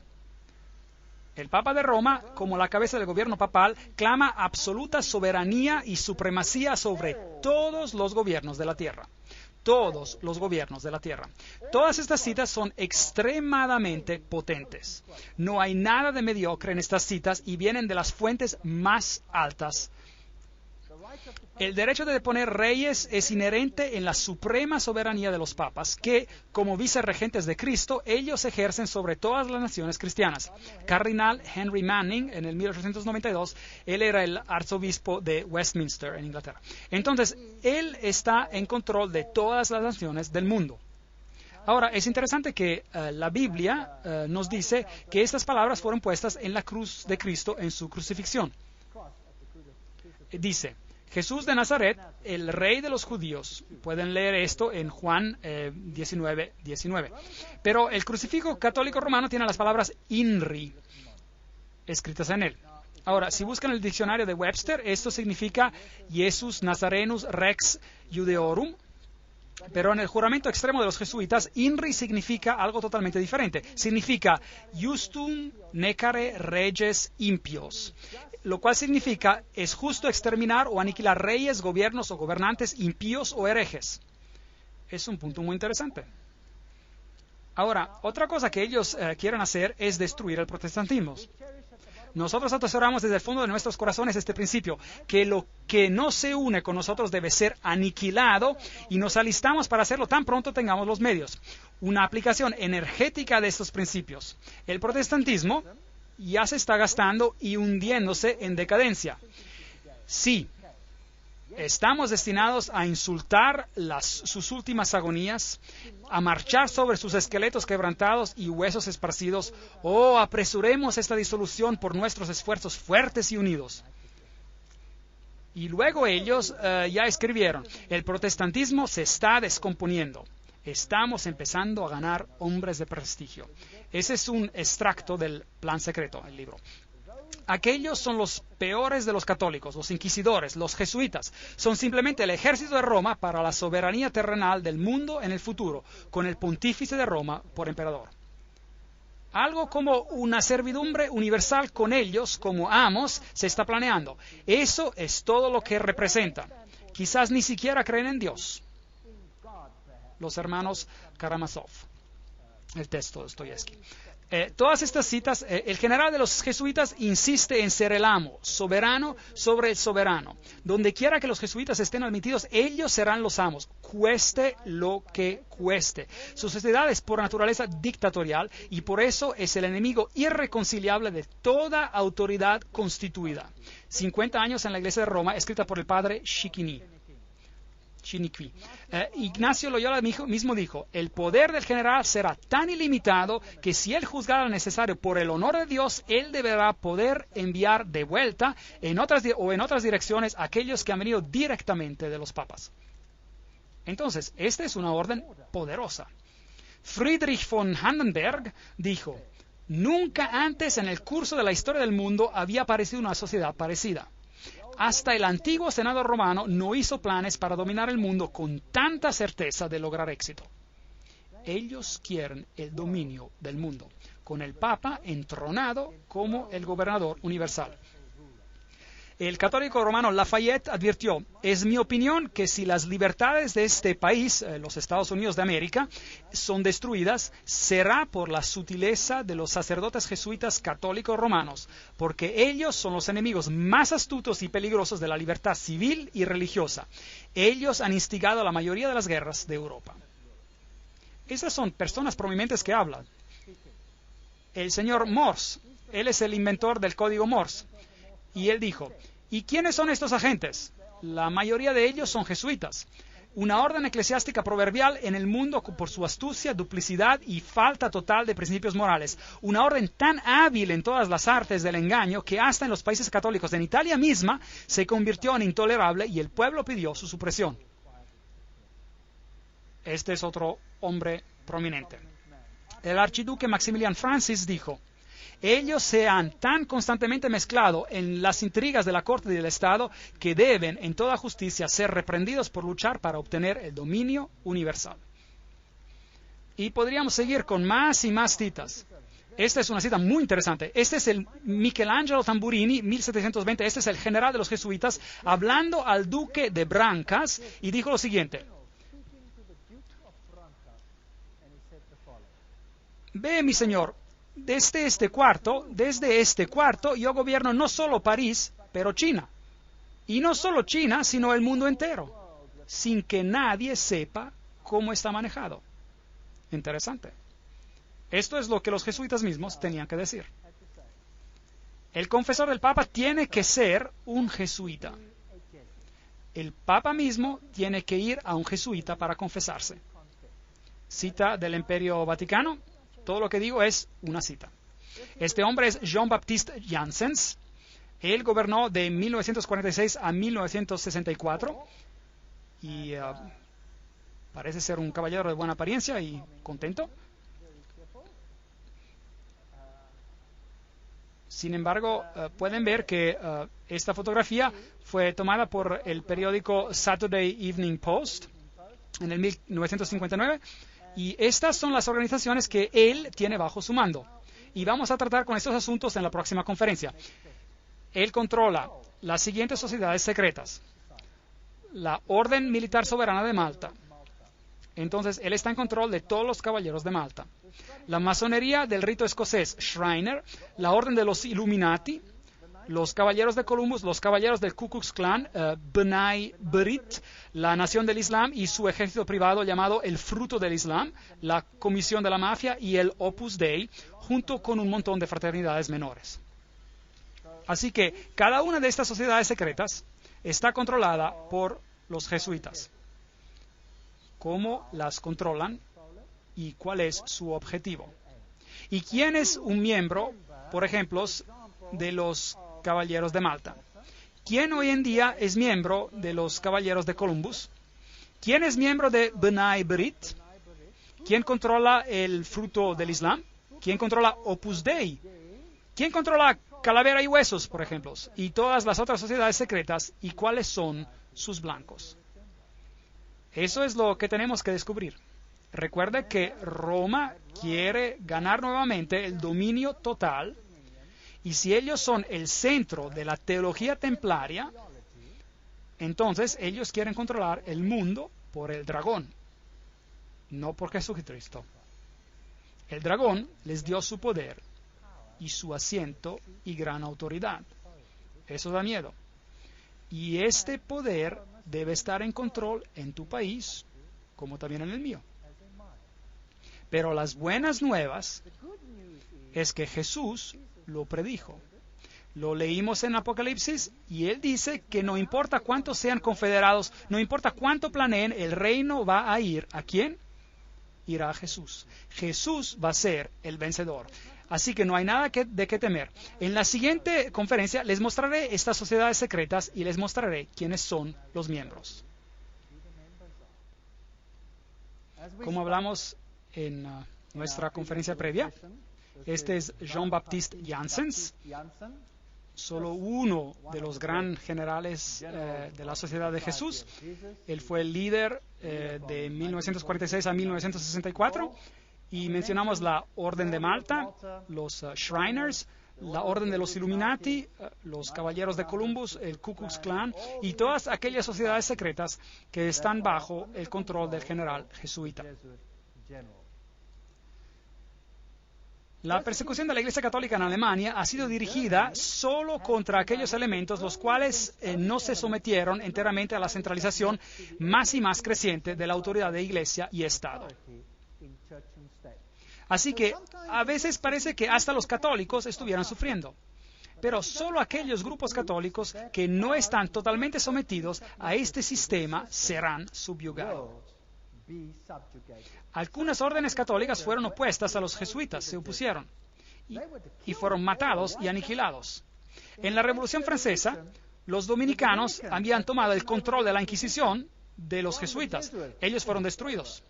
El Papa de Roma, como la cabeza del gobierno papal, clama absoluta soberanía y supremacía sobre todos los gobiernos de la tierra. Todos los gobiernos de la tierra. Todas estas citas son extremadamente potentes. No hay nada de mediocre en estas citas y vienen de las fuentes más altas. El derecho de deponer reyes es inherente en la suprema soberanía de los papas, que, como vicerregentes de Cristo, ellos ejercen sobre todas las naciones cristianas. Cardinal Henry Manning, en el 1892, él era el arzobispo de Westminster, en Inglaterra. Entonces, él está en control de todas las naciones del mundo. Ahora, es interesante que la Biblia nos dice que estas palabras fueron puestas en la cruz de Cristo en su crucifixión. Dice: Jesús de Nazaret, el rey de los judíos. Pueden leer esto en Juan 19:19. Pero el crucifijo católico romano tiene las palabras INRI escritas en él. Ahora, si buscan el diccionario de Webster, esto significa Jesus Nazarenus Rex Judeorum. Pero en el juramento extremo de los jesuitas, INRI significa algo totalmente diferente. Significa Justum Necare Reges Impios, lo cual significa es justo exterminar o aniquilar reyes, gobiernos o gobernantes impíos o herejes. Es un punto muy interesante. Ahora, otra cosa que ellos quieren hacer es destruir el protestantismo. Nosotros atesoramos desde el fondo de nuestros corazones este principio, que lo que no se une con nosotros debe ser aniquilado, y nos alistamos para hacerlo tan pronto tengamos los medios. Una aplicación energética de estos principios. El protestantismo ya se está gastando y hundiéndose en decadencia. Sí, estamos destinados a insultar sus últimas agonías, a marchar sobre sus esqueletos quebrantados y huesos esparcidos. Oh, apresuremos esta disolución por nuestros esfuerzos fuertes y unidos. Y luego ellos ya escribieron: el protestantismo se está descomponiendo. Estamos empezando a ganar hombres de prestigio. Ese es un extracto del Plan Secreto, el libro. Aquellos son los peores de los católicos, los inquisidores, los jesuitas. Son simplemente el ejército de Roma para la soberanía terrenal del mundo en el futuro, con el pontífice de Roma por emperador. Algo como una servidumbre universal con ellos como amos se está planeando. Eso es todo lo que representan. Quizás ni siquiera creen en Dios. Los hermanos Karamazov. El texto de Dostoyevsky. Todas estas citas, el general de los jesuitas insiste en ser el amo, soberano sobre el soberano. Donde quiera que los jesuitas estén admitidos, ellos serán los amos, cueste lo que cueste. Su sociedad es por naturaleza dictatorial y por eso es el enemigo irreconciliable de toda autoridad constituida. 50 años en la iglesia de Roma, escrita por el padre Schichini. Chiniquí. Ignacio Loyola mismo dijo, el poder del general será tan ilimitado que si él juzgara necesario por el honor de Dios, él deberá poder enviar de vuelta en otras direcciones a aquellos que han venido directamente de los papas. Entonces, esta es una orden poderosa. Friedrich von Hardenberg dijo, nunca antes en el curso de la historia del mundo había aparecido una sociedad parecida. Hasta el antiguo Senado romano no hizo planes para dominar el mundo con tanta certeza de lograr éxito. Ellos quieren el dominio del mundo, con el Papa entronado como el gobernador universal. El católico romano Lafayette advirtió, es mi opinión que si las libertades de este país, los Estados Unidos de América, son destruidas, será por la sutileza de los sacerdotes jesuitas católicos romanos, porque ellos son los enemigos más astutos y peligrosos de la libertad civil y religiosa. Ellos han instigado la mayoría de las guerras de Europa. Esas son personas prominentes que hablan. El señor Morse, él es el inventor del código Morse, y él dijo, ¿y quiénes son estos agentes? La mayoría de ellos son jesuitas. Una orden eclesiástica proverbial en el mundo por su astucia, duplicidad y falta total de principios morales. Una orden tan hábil en todas las artes del engaño que hasta en los países católicos, en Italia misma, se convirtió en intolerable y el pueblo pidió su supresión. Este es otro hombre prominente. El archiduque Maximilian Francis dijo, ellos se han tan constantemente mezclado en las intrigas de la corte y del Estado que deben, en toda justicia, ser reprendidos por luchar para obtener el dominio universal. Y podríamos seguir con más y más citas. Esta es una cita muy interesante. Este es el Michelangelo Tamburini, 1720. Este es el general de los jesuitas, hablando al duque de Brancas, y dijo lo siguiente. Ve, mi señor, desde este cuarto yo gobierno no solo París, pero China. Y no solo China, sino el mundo entero, sin que nadie sepa cómo está manejado. Interesante. Esto es lo que los jesuitas mismos tenían que decir. El confesor del Papa tiene que ser un jesuita. El Papa mismo tiene que ir a un jesuita para confesarse. Cita del Imperio Vaticano. Todo lo que digo es una cita. Este hombre es Jean-Baptiste Janssens. Él gobernó de 1946 a 1964 y parece ser un caballero de buena apariencia y contento. Sin embargo, pueden ver que esta fotografía fue tomada por el periódico Saturday Evening Post en el 1959. Y estas son las organizaciones que él tiene bajo su mando. Y vamos a tratar con estos asuntos en la próxima conferencia. Él controla las siguientes sociedades secretas. La Orden Militar Soberana de Malta. Entonces, él está en control de todos los caballeros de Malta. La masonería del rito escocés Shriner, la Orden de los Illuminati, los caballeros de Columbus, los caballeros del Ku Klux Klan, B'nai B'rith, la Nación del Islam y su ejército privado llamado el Fruto del Islam, la Comisión de la Mafia y el Opus Dei, junto con un montón de fraternidades menores. Así que cada una de estas sociedades secretas está controlada por los jesuitas. ¿Cómo las controlan y cuál es su objetivo? ¿Y quién es un miembro, por ejemplo, de los Caballeros de Malta? ¿Quién hoy en día es miembro de los Caballeros de Columbus? ¿Quién es miembro de B'nai B'rith? ¿Quién controla el Fruto del Islam? ¿Quién controla Opus Dei? ¿Quién controla Calavera y Huesos, por ejemplo? Y todas las otras sociedades secretas. ¿Y cuáles son sus blancos? Eso es lo que tenemos que descubrir. Recuerde que Roma quiere ganar nuevamente el dominio total. Y si ellos son el centro de la teología templaria, entonces ellos quieren controlar el mundo por el dragón, no por Jesucristo. El dragón les dio su poder y su asiento y gran autoridad. Eso da miedo. Y este poder debe estar en control en tu país, como también en el mío. Pero las buenas nuevas es que Jesús lo predijo. Lo leímos en Apocalipsis y él dice que no importa cuántos sean confederados, no importa cuánto planeen, el reino va a ir. ¿A quién? Irá a Jesús. Jesús va a ser el vencedor. Así que no hay nada de qué temer. En la siguiente conferencia les mostraré estas sociedades secretas y les mostraré quiénes son los miembros. Como hablamos en nuestra conferencia previa, este es Jean-Baptiste Janssens, solo uno de los gran generales de la Sociedad de Jesús. Él fue el líder de 1946 a 1964 y mencionamos la Orden de Malta, los Shriners, la Orden de los Illuminati, los Caballeros de Columbus, el Ku Klux Klan y todas aquellas sociedades secretas que están bajo el control del general jesuita. La persecución de la Iglesia Católica en Alemania ha sido dirigida solo contra aquellos elementos los cuales no se sometieron enteramente a la centralización más y más creciente de la autoridad de Iglesia y Estado. Así que a veces parece que hasta los católicos estuvieran sufriendo. Pero solo aquellos grupos católicos que no están totalmente sometidos a este sistema serán subyugados. Algunas órdenes católicas fueron opuestas a los jesuitas, se opusieron y fueron matados y aniquilados. En la Revolución Francesa, los dominicanos habían tomado el control de la Inquisición de los jesuitas. Ellos fueron destruidos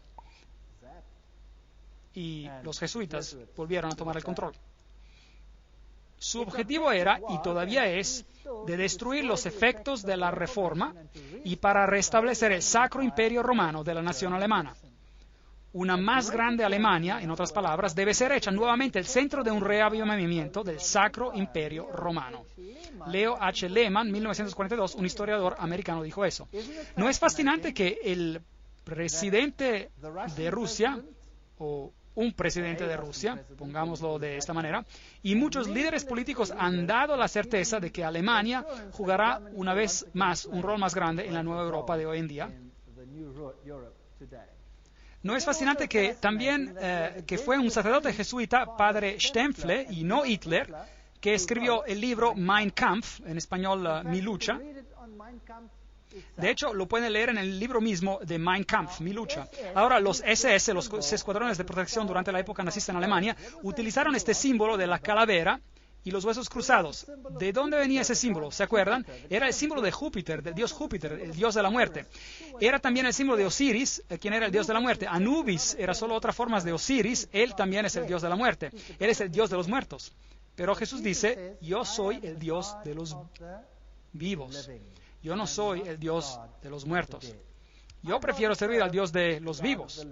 y los jesuitas volvieron a tomar el control. Su objetivo era, y todavía es, de destruir los efectos de la Reforma y para restablecer el Sacro Imperio Romano de la nación alemana. Una más grande Alemania, en otras palabras, debe ser hecha nuevamente el centro de un reavivamiento del Sacro Imperio Romano. Leo H. Lehman, 1942, un historiador americano, dijo eso. ¿No es fascinante que el presidente de Rusia, o un presidente de Rusia, pongámoslo de esta manera, y muchos líderes políticos han dado la certeza de que Alemania jugará una vez más un rol más grande en la nueva Europa de hoy en día? ¿No es fascinante que también que fue un sacerdote jesuita, padre Stempfle, y no Hitler, que escribió el libro Mein Kampf, en español Mi lucha? De hecho, lo pueden leer en el libro mismo de Mein Kampf, Mi lucha. Ahora, los SS, los escuadrones de protección durante la época nazista en Alemania, utilizaron este símbolo de la calavera y los huesos cruzados. ¿De dónde venía ese símbolo? ¿Se acuerdan? Era el símbolo de Júpiter, del dios Júpiter, el dios de la muerte. Era también el símbolo de Osiris, quien era el dios de la muerte. Anubis era solo otra forma de Osiris, él también es el dios de la muerte. Él es el dios de los muertos. Pero Jesús dice, yo soy el dios de los vivos. Yo no soy el Dios de los muertos. Yo prefiero servir al Dios de los vivos.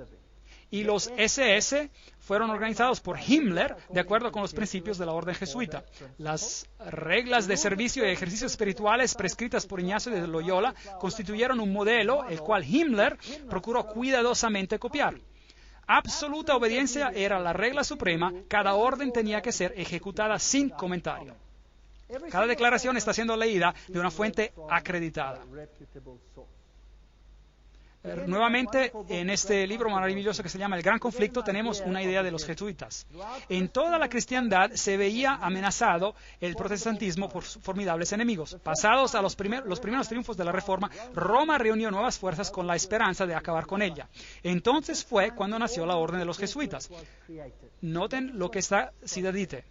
Y los SS fueron organizados por Himmler de acuerdo con los principios de la orden jesuita. Las reglas de servicio y ejercicios espirituales prescritas por Ignacio de Loyola constituyeron un modelo el cual Himmler procuró cuidadosamente copiar. Absoluta obediencia era la regla suprema, cada orden tenía que ser ejecutada sin comentario. Cada declaración está siendo leída de una fuente acreditada. Nuevamente, en este libro maravilloso que se llama El Gran Conflicto, tenemos una idea de los jesuitas. En toda la cristiandad se veía amenazado el protestantismo por formidables enemigos. Pasados a los primeros triunfos de la Reforma, Roma reunió nuevas fuerzas con la esperanza de acabar con ella. Entonces fue cuando nació la Orden de los Jesuitas. Noten lo que esta cita dice.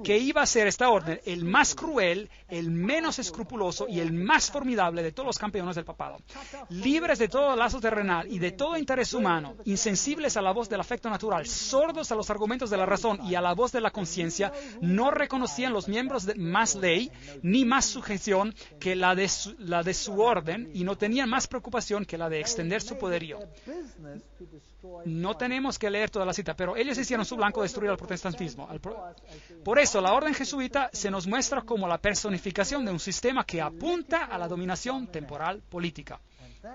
Que iba a ser esta orden el más cruel, el menos escrupuloso y el más formidable de todos los campeones del papado. Libres de todo lazo terrenal y de todo interés humano, insensibles a la voz del afecto natural, sordos a los argumentos de la razón y a la voz de la conciencia, no reconocían los miembros de más ley ni más sujeción que la de su orden y no tenían más preocupación que la de extender su poderío. No tenemos que leer toda la cita, pero ellos hicieron su blanco destruir al protestantismo. Por eso, la orden jesuita se nos muestra como la personificación de un sistema que apunta a la dominación temporal política,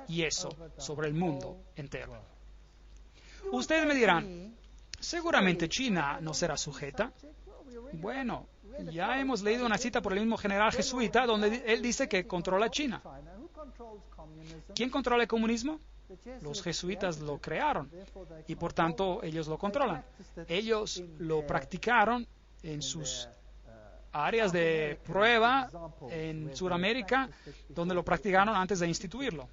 y eso sobre el mundo entero. Ustedes me dirán, seguramente China no será sujeta. Bueno, ya hemos leído una cita por el mismo general jesuita donde él dice que controla China. ¿Quién controla el comunismo? Los jesuitas lo crearon y por tanto ellos lo controlan. Ellos lo practicaron en sus áreas de prueba en Sudamérica donde lo practicaron antes de instituirlo.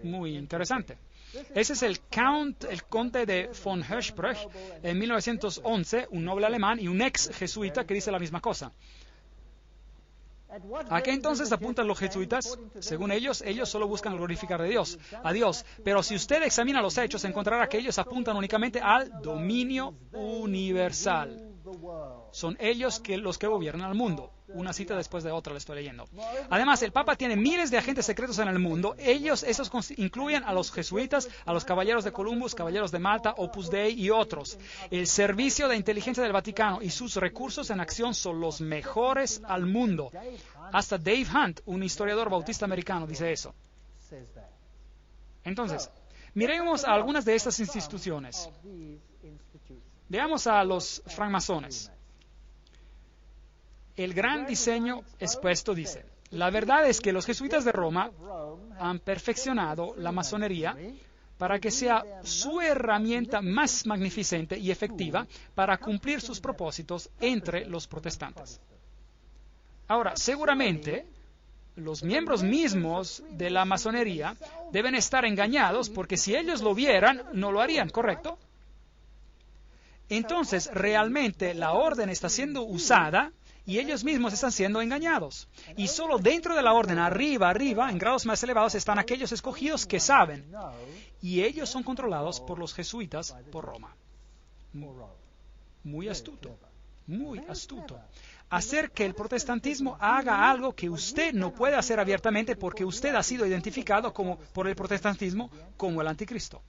Muy interesante. Ese es el conde de von Hirschberg, en 1911, un noble alemán y un ex jesuita que dice la misma cosa. ¿A qué entonces apuntan los jesuitas? Según ellos solo buscan glorificar a Dios. Pero si usted examina los hechos, encontrará que ellos apuntan únicamente al dominio universal. Son ellos los que gobiernan al mundo. Una cita después de otra le estoy leyendo. Además, el Papa tiene miles de agentes secretos en el mundo. Esos incluyen a los jesuitas, a los caballeros de Columbus, caballeros de Malta, Opus Dei y otros. El servicio de inteligencia del Vaticano y sus recursos en acción son los mejores al mundo. Hasta Dave Hunt, un historiador bautista americano, dice eso. Entonces, miremos a algunas de estas instituciones. Veamos a los francmasones. El gran diseño expuesto dice: la verdad es que los jesuitas de Roma han perfeccionado la masonería para que sea su herramienta más magnificente y efectiva para cumplir sus propósitos entre los protestantes. Ahora, seguramente, los miembros mismos de la masonería deben estar engañados porque si ellos lo vieran, no lo harían, ¿correcto? Entonces, realmente la orden está siendo usada y ellos mismos están siendo engañados. Y solo dentro de la orden, arriba, en grados más elevados, están aquellos escogidos que saben. Y ellos son controlados por los jesuitas por Roma. Muy astuto, muy astuto. Hacer que el protestantismo haga algo que usted no puede hacer abiertamente porque usted ha sido identificado por el protestantismo como el anticristo.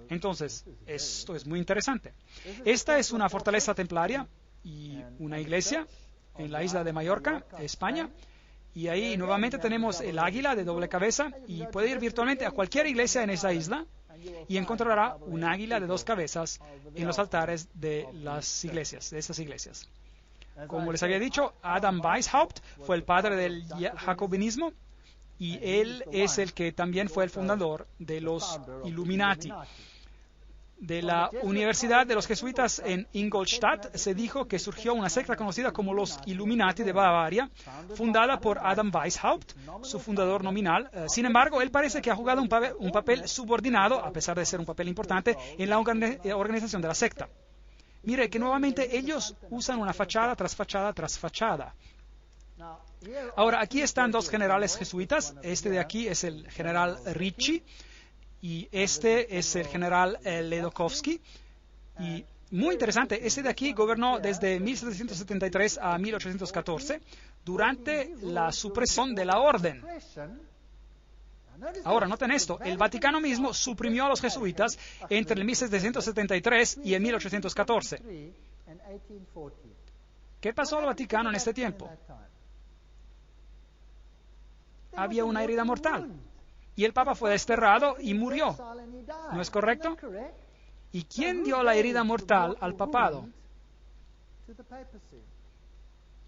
Entonces, esto es muy interesante. Esta es una fortaleza templaria y una iglesia en la isla de Mallorca, España. Y ahí nuevamente tenemos el águila de doble cabeza y puede ir virtualmente a cualquier iglesia en esa isla y encontrará un águila de dos cabezas en los altares de las iglesias, de esas iglesias. Como les había dicho, Adam Weishaupt fue el padre del jacobinismo y él es el que también fue el fundador de los Illuminati. De la Universidad de los Jesuitas en Ingolstadt se dijo que surgió una secta conocida como los Illuminati de Bavaria, fundada por Adam Weishaupt, su fundador nominal. Sin embargo, él parece que ha jugado un papel subordinado, a pesar de ser un papel importante, en la organización de la secta. Mire que nuevamente ellos usan una fachada tras fachada tras fachada. Ahora, aquí están dos generales jesuitas. Este de aquí es el general Ricci. Y este es el general Ledokowski. Y muy interesante, este de aquí gobernó desde 1773 a 1814 durante la supresión de la orden. Ahora, noten esto, el Vaticano mismo suprimió a los jesuitas entre el 1773 y el 1814. ¿Qué pasó al Vaticano en este tiempo? Había una herida mortal. Y el Papa fue desterrado y murió. ¿No es correcto? ¿Y quién dio la herida mortal al papado?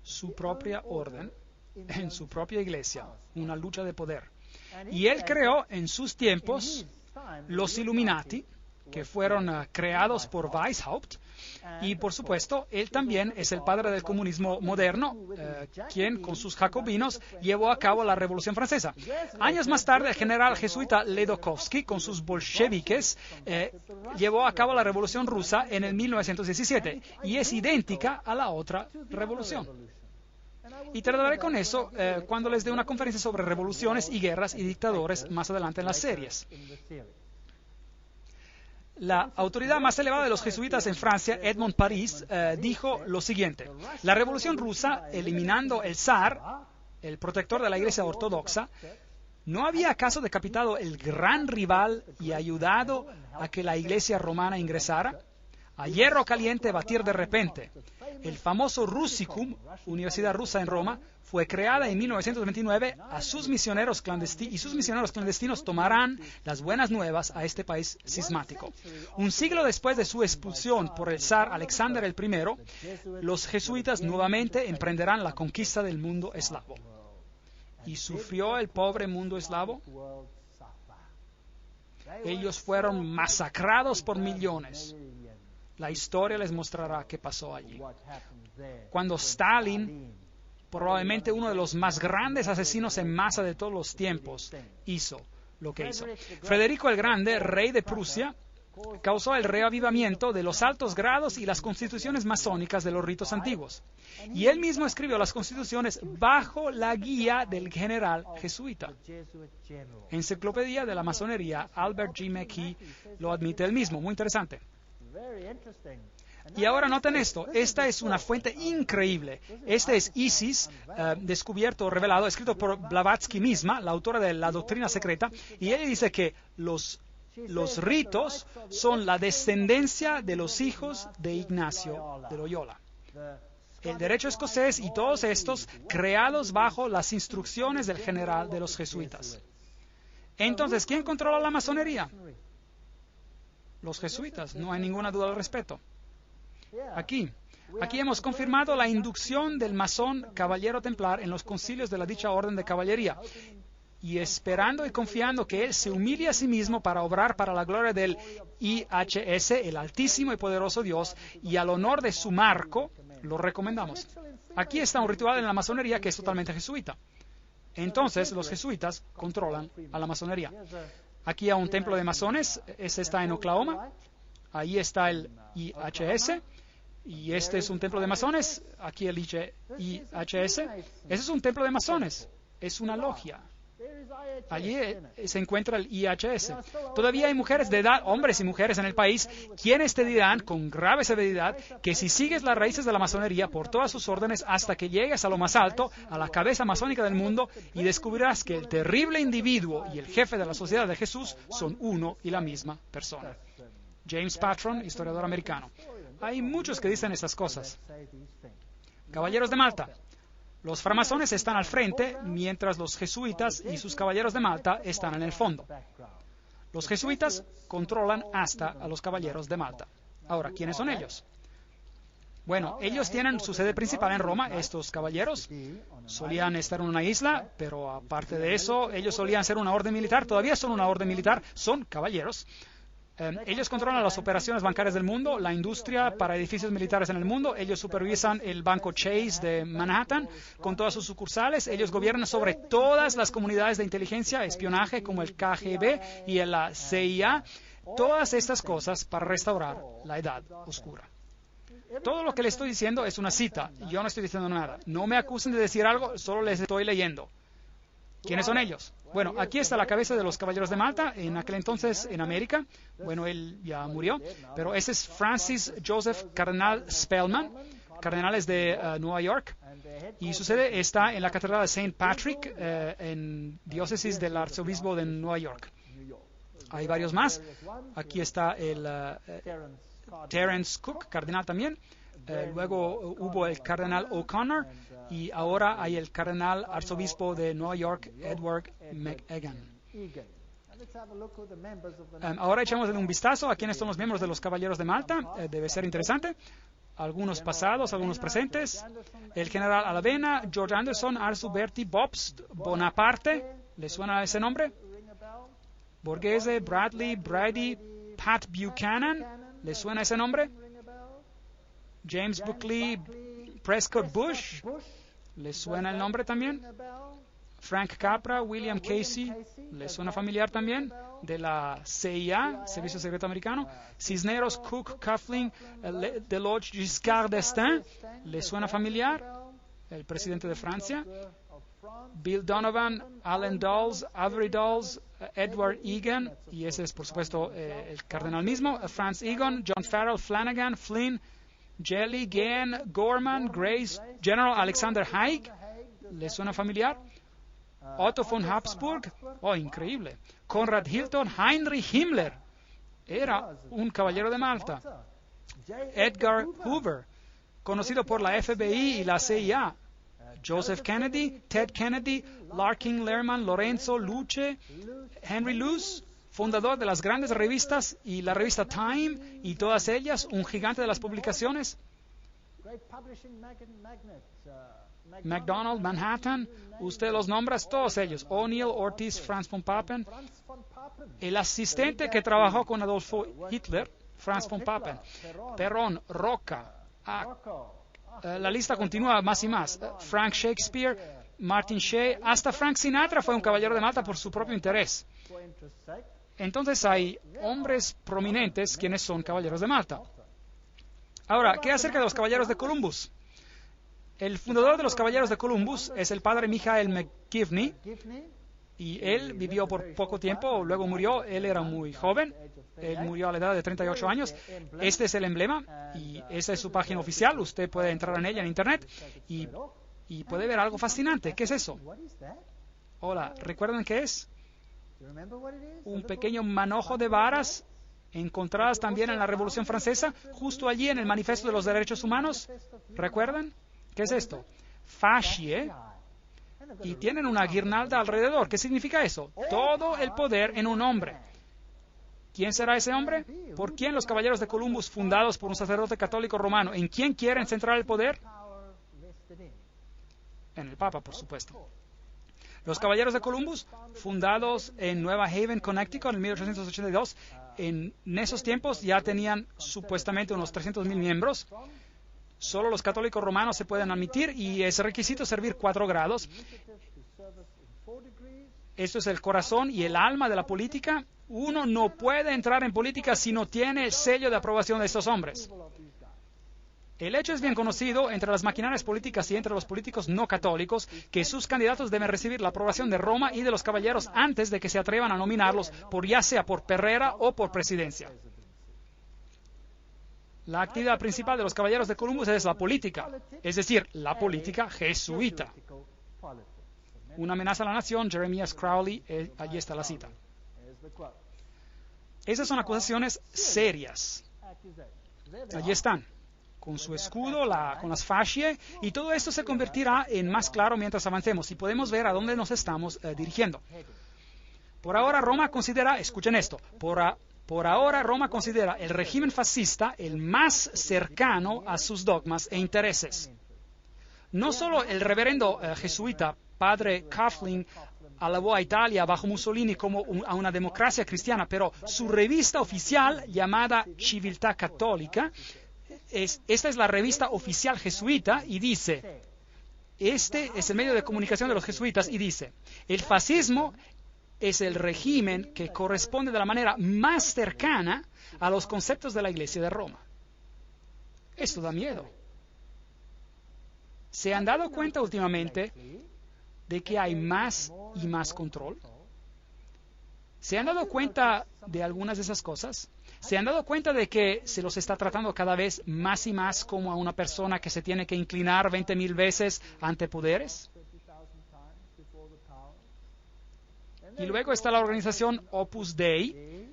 Su propia orden, en su propia iglesia, una lucha de poder. Y él creó en sus tiempos los Illuminati, que fueron creados por Weishaupt, y por supuesto, él también es el padre del comunismo moderno, quien con sus jacobinos llevó a cabo la Revolución Francesa. Años más tarde, el general jesuita Ledokowski, con sus bolcheviques, llevó a cabo la Revolución Rusa en el 1917, y es idéntica a la otra revolución. Y trataré con eso cuando les dé una conferencia sobre revoluciones y guerras y dictadores más adelante en las series. La autoridad más elevada de los jesuitas en Francia, Edmond Paris, dijo lo siguiente: la Revolución Rusa, eliminando el zar, el protector de la Iglesia ortodoxa, ¿no había acaso decapitado el gran rival y ayudado a que la Iglesia romana ingresara? A hierro caliente batir de repente. El famoso Russicum, Universidad Rusa en Roma, fue creada en 1929 y sus misioneros clandestinos tomarán las buenas nuevas a este país cismático. Un siglo después de su expulsión por el zar Alexander I, los jesuitas nuevamente emprenderán la conquista del mundo eslavo. ¿Y sufrió el pobre mundo eslavo? Ellos fueron masacrados por millones. La historia les mostrará qué pasó allí. Cuando Stalin, probablemente uno de los más grandes asesinos en masa de todos los tiempos, hizo lo que hizo. Federico el Grande, rey de Prusia, causó el reavivamiento de los altos grados y las constituciones masónicas de los ritos antiguos. Y él mismo escribió las constituciones bajo la guía del general jesuita. Enciclopedia de la Masonería, Albert G. McKee lo admite él mismo. Muy interesante. Y ahora noten esto, esta es una fuente increíble. Este es Isis, descubierto, revelado, escrito por Blavatsky misma, la autora de La Doctrina Secreta, y ella dice que los ritos son la descendencia de los hijos de Ignacio de Loyola. El derecho escocés y todos estos creados bajo las instrucciones del general de los jesuitas. Entonces, ¿quién controla la masonería? Los jesuitas, no hay ninguna duda al respecto. Aquí hemos confirmado la inducción del masón caballero templar en los concilios de la dicha orden de caballería, y esperando y confiando que él se humille a sí mismo para obrar para la gloria del IHS, el altísimo y poderoso Dios, y al honor de su marco, lo recomendamos. Aquí está un ritual en la masonería que es totalmente jesuita. Entonces, los jesuitas controlan a la masonería. Aquí hay un templo de masones, ese está en Oklahoma, ahí está el IHS, y este es un templo de masones, aquí el IHS, ese es un templo de masones, es una logia. Allí se encuentra el IHS. Todavía hay mujeres de edad, hombres y mujeres en el país, quienes te dirán con grave severidad que si sigues las raíces de la masonería por todas sus órdenes hasta que llegues a lo más alto, a la cabeza masónica del mundo, y descubrirás que el terrible individuo y el jefe de la sociedad de Jesús son uno y la misma persona. James Patron, historiador americano. Hay muchos que dicen estas cosas. Caballeros de Malta. Los framasones están al frente, mientras los jesuitas y sus caballeros de Malta están en el fondo. Los jesuitas controlan hasta a los caballeros de Malta. Ahora, ¿quiénes son ellos? Bueno, ellos tienen su sede principal en Roma. Estos caballeros solían estar en una isla, pero aparte de eso, ellos solían ser una orden militar. Todavía son una orden militar, son caballeros. Ellos controlan las operaciones bancarias del mundo, la industria para edificios militares en el mundo. Ellos supervisan el banco Chase de Manhattan con todas sus sucursales. Ellos gobiernan sobre todas las comunidades de inteligencia, espionaje como el KGB y la CIA. Todas estas cosas para restaurar la Edad Oscura. Todo lo que les estoy diciendo es una cita. Yo no estoy diciendo nada. No me acusen de decir algo, solo les estoy leyendo. ¿Quiénes son ellos? Bueno, aquí está la cabeza de los caballeros de Malta, en aquel entonces en América. Bueno, él ya murió, pero ese es Francis Joseph Cardenal Spellman, cardenales de Nueva York, y su sede está en la Catedral de St. Patrick, en diócesis del arzobispo de Nueva York. Hay varios más. Aquí está el Terence Cook, cardenal también. Luego hubo el cardenal O'Connor y ahora hay el cardenal arzobispo de Nueva York, Edward McEgan. Ahora echamos un vistazo a quiénes son los miembros de los Caballeros de Malta. Debe ser interesante. Algunos pasados, algunos presentes. El general Alavena, George Anderson, Arthur Bertie, Bobst, Bonaparte. ¿Le suena ese nombre? Borghese, Bradley, Brady, Pat Buchanan. ¿Le suena ese nombre? James Buckley, Prescott Bush, ¿le suena el nombre también? Frank Capra, William Casey, ¿le suena familiar también? De la CIA, Servicio Secreto Americano. Cisneros, Cook, Coughlin, Deloge, Giscard d'Estaing, ¿le suena familiar? El presidente de Francia. Bill Donovan, Allen Dulles, Avery Dulles, Edward Egan, y ese es por supuesto el cardenal mismo. Franz Egon, John Farrell, Flanagan, Flynn, Jelly, Gann, Gorman, Grace, General Alexander Haig, ¿le suena familiar? Otto von Habsburg, oh, increíble. Conrad Hilton, Heinrich Himmler, era un caballero de Malta. Edgar Hoover, conocido por la FBI y la CIA. Joseph Kennedy, Ted Kennedy, Larkin Lerman, Lorenzo Luce, Henry Luce, fundador de las grandes revistas y la revista Time y todas ellas, un gigante de las publicaciones. McDonald, Manhattan, usted los nombra, todos ellos. O'Neill, Ortiz, Franz von Papen. El asistente que trabajó con Adolfo Hitler, Franz von Papen, Perón, Roca. La lista continúa más y más. Frank Shakespeare, Martin Shea, hasta Frank Sinatra fue un caballero de Malta por su propio interés. Entonces hay hombres prominentes quienes son caballeros de Malta. Ahora, ¿qué acerca de los caballeros de Columbus? El fundador de los caballeros de Columbus es el padre Michael McGivney, y él vivió por poco tiempo, luego murió. Él era muy joven, él murió a la edad de 38 años. Este es el emblema y esta es su página oficial. Usted puede entrar en ella en internet y puede ver algo fascinante. ¿Qué es eso? Hola, ¿recuerdan qué es? Un pequeño manojo de varas encontradas también en la Revolución Francesa, justo allí en el Manifiesto de los Derechos Humanos. ¿Recuerdan? ¿Qué es esto? Fascie. Y tienen una guirnalda alrededor. ¿Qué significa eso? Todo el poder en un hombre. ¿Quién será ese hombre? ¿Por quién los caballeros de Columbus, fundados por un sacerdote católico romano? ¿En quién quieren centrar el poder? En el Papa, por supuesto. Los caballeros de Columbus, fundados en Nueva Haven, Connecticut, en 1882, en esos tiempos ya tenían supuestamente unos 300,000 miembros. Solo los católicos romanos se pueden admitir y es requisito servir 4 grados. Esto es el corazón y el alma de la política. Uno no puede entrar en política si no tiene el sello de aprobación de estos hombres. El hecho es bien conocido entre las maquinarias políticas y entre los políticos no católicos que sus candidatos deben recibir la aprobación de Roma y de los caballeros antes de que se atrevan a nominarlos, ya sea por perrera o por presidencia. La actividad principal de los caballeros de Columbus es la política, es decir, la política jesuita. Una amenaza a la nación, Jeremias Crowley, allí está la cita. Esas son acusaciones serias. Allí están, con su escudo, con las fascie, y todo esto se convertirá en más claro mientras avancemos y podemos ver a dónde nos estamos dirigiendo. Por ahora Roma considera, escuchen esto, por ahora Roma considera el régimen fascista el más cercano a sus dogmas e intereses. No solo el reverendo jesuita padre Coughlin alabó a Italia bajo Mussolini como a una democracia cristiana, pero su revista oficial llamada Civiltà Cattolica, esta es la revista oficial jesuita y dice, este es el medio de comunicación de los jesuitas y dice, el fascismo es el régimen que corresponde de la manera más cercana a los conceptos de la Iglesia de Roma. Esto da miedo. ¿Se han dado cuenta últimamente de que hay más y más control? ¿Se han dado cuenta de algunas de esas cosas? ¿Se han dado cuenta de que se los está tratando cada vez más y más como a una persona que se tiene que inclinar 20,000 veces ante poderes? Y luego está la organización Opus Dei.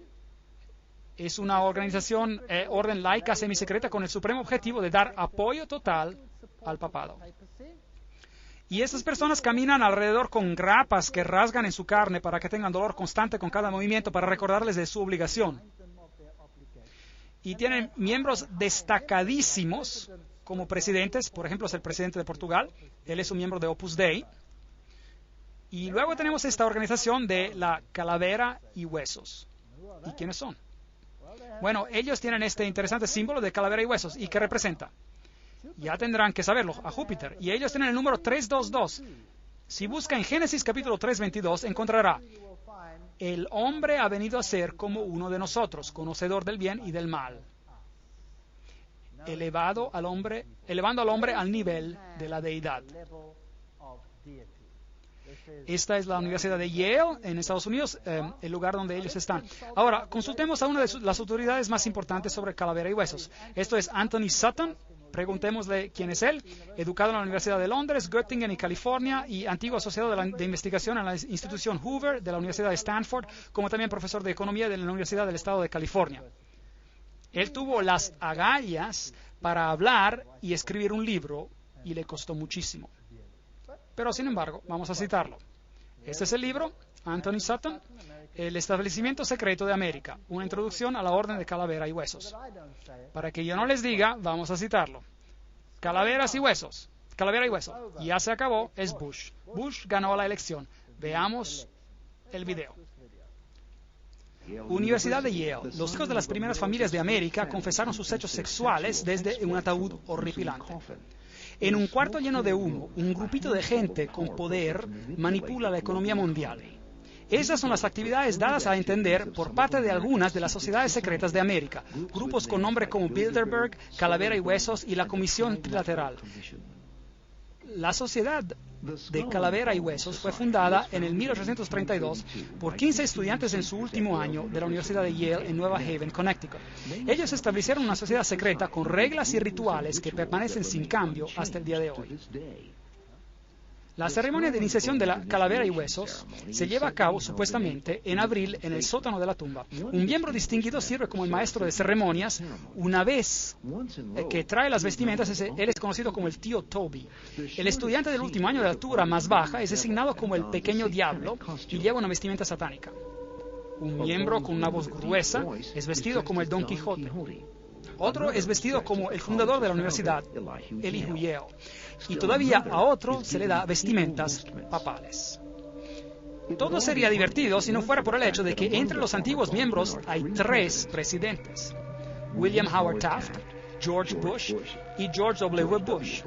Es una organización, orden laica semisecreta con el supremo objetivo de dar apoyo total al papado. Y estas personas caminan alrededor con grapas que rasgan en su carne para que tengan dolor constante con cada movimiento para recordarles de su obligación. Y tienen miembros destacadísimos como presidentes. Por ejemplo, es el presidente de Portugal. Él es un miembro de Opus Dei. Y luego tenemos esta organización de la calavera y huesos. ¿Y quiénes son? Bueno, ellos tienen este interesante símbolo de calavera y huesos. ¿Y qué representa? Ya tendrán que saberlo, a Júpiter. Y ellos tienen el número 322. Si busca en Génesis capítulo 3:22, encontrará: el hombre ha venido a ser como uno de nosotros, conocedor del bien y del mal. Elevando al hombre al nivel de la deidad. Esta es la Universidad de Yale, en Estados Unidos, el lugar donde ellos están. Ahora, consultemos a una de las autoridades más importantes sobre calavera y huesos. Esto es Anthony Sutton. Preguntémosle quién es él. Educado en la Universidad de Londres, Göttingen y California, y antiguo asociado de investigación en la institución Hoover de la Universidad de Stanford, como también profesor de economía de la Universidad del Estado de California. Él tuvo las agallas para hablar y escribir un libro, y le costó muchísimo. Pero, sin embargo, vamos a citarlo. Este es el libro, Anthony Sutton, El establecimiento secreto de América, una introducción a la orden de calavera y huesos. Para que yo no les diga, vamos a citarlo. Calaveras y huesos, calavera y hueso. Ya se acabó, es Bush. Bush ganó la elección. Veamos el video. Universidad de Yale. Los hijos de las primeras familias de América confesaron sus hechos sexuales desde un ataúd horripilante. En un cuarto lleno de humo, un grupito de gente con poder manipula la economía mundial. Esas son las actividades dadas a entender por parte de algunas de las sociedades secretas de América, grupos con nombre como Bilderberg, Calavera y Huesos y la Comisión Trilateral. La sociedad de Calavera y Huesos fue fundada en el 1832 por 15 estudiantes en su último año de la Universidad de Yale en Nueva Haven, Connecticut. Ellos establecieron una sociedad secreta con reglas y rituales que permanecen sin cambio hasta el día de hoy. La ceremonia de iniciación de la Calavera y Huesos se lleva a cabo supuestamente en abril en el sótano de la tumba. Un miembro distinguido sirve como el maestro de ceremonias. Una vez que trae las vestimentas, él es conocido como el tío Toby. El estudiante del último año de altura más baja es designado como el pequeño diablo y lleva una vestimenta satánica. Un miembro con una voz gruesa es vestido como el Don Quijote. Otro es vestido como el fundador de la universidad, Elihu Yale. Y todavía a otro se le da vestimentas papales. Todo sería divertido si no fuera por el hecho de que entre los antiguos miembros hay 3 presidentes: William Howard Taft, George Bush y George W. Bush.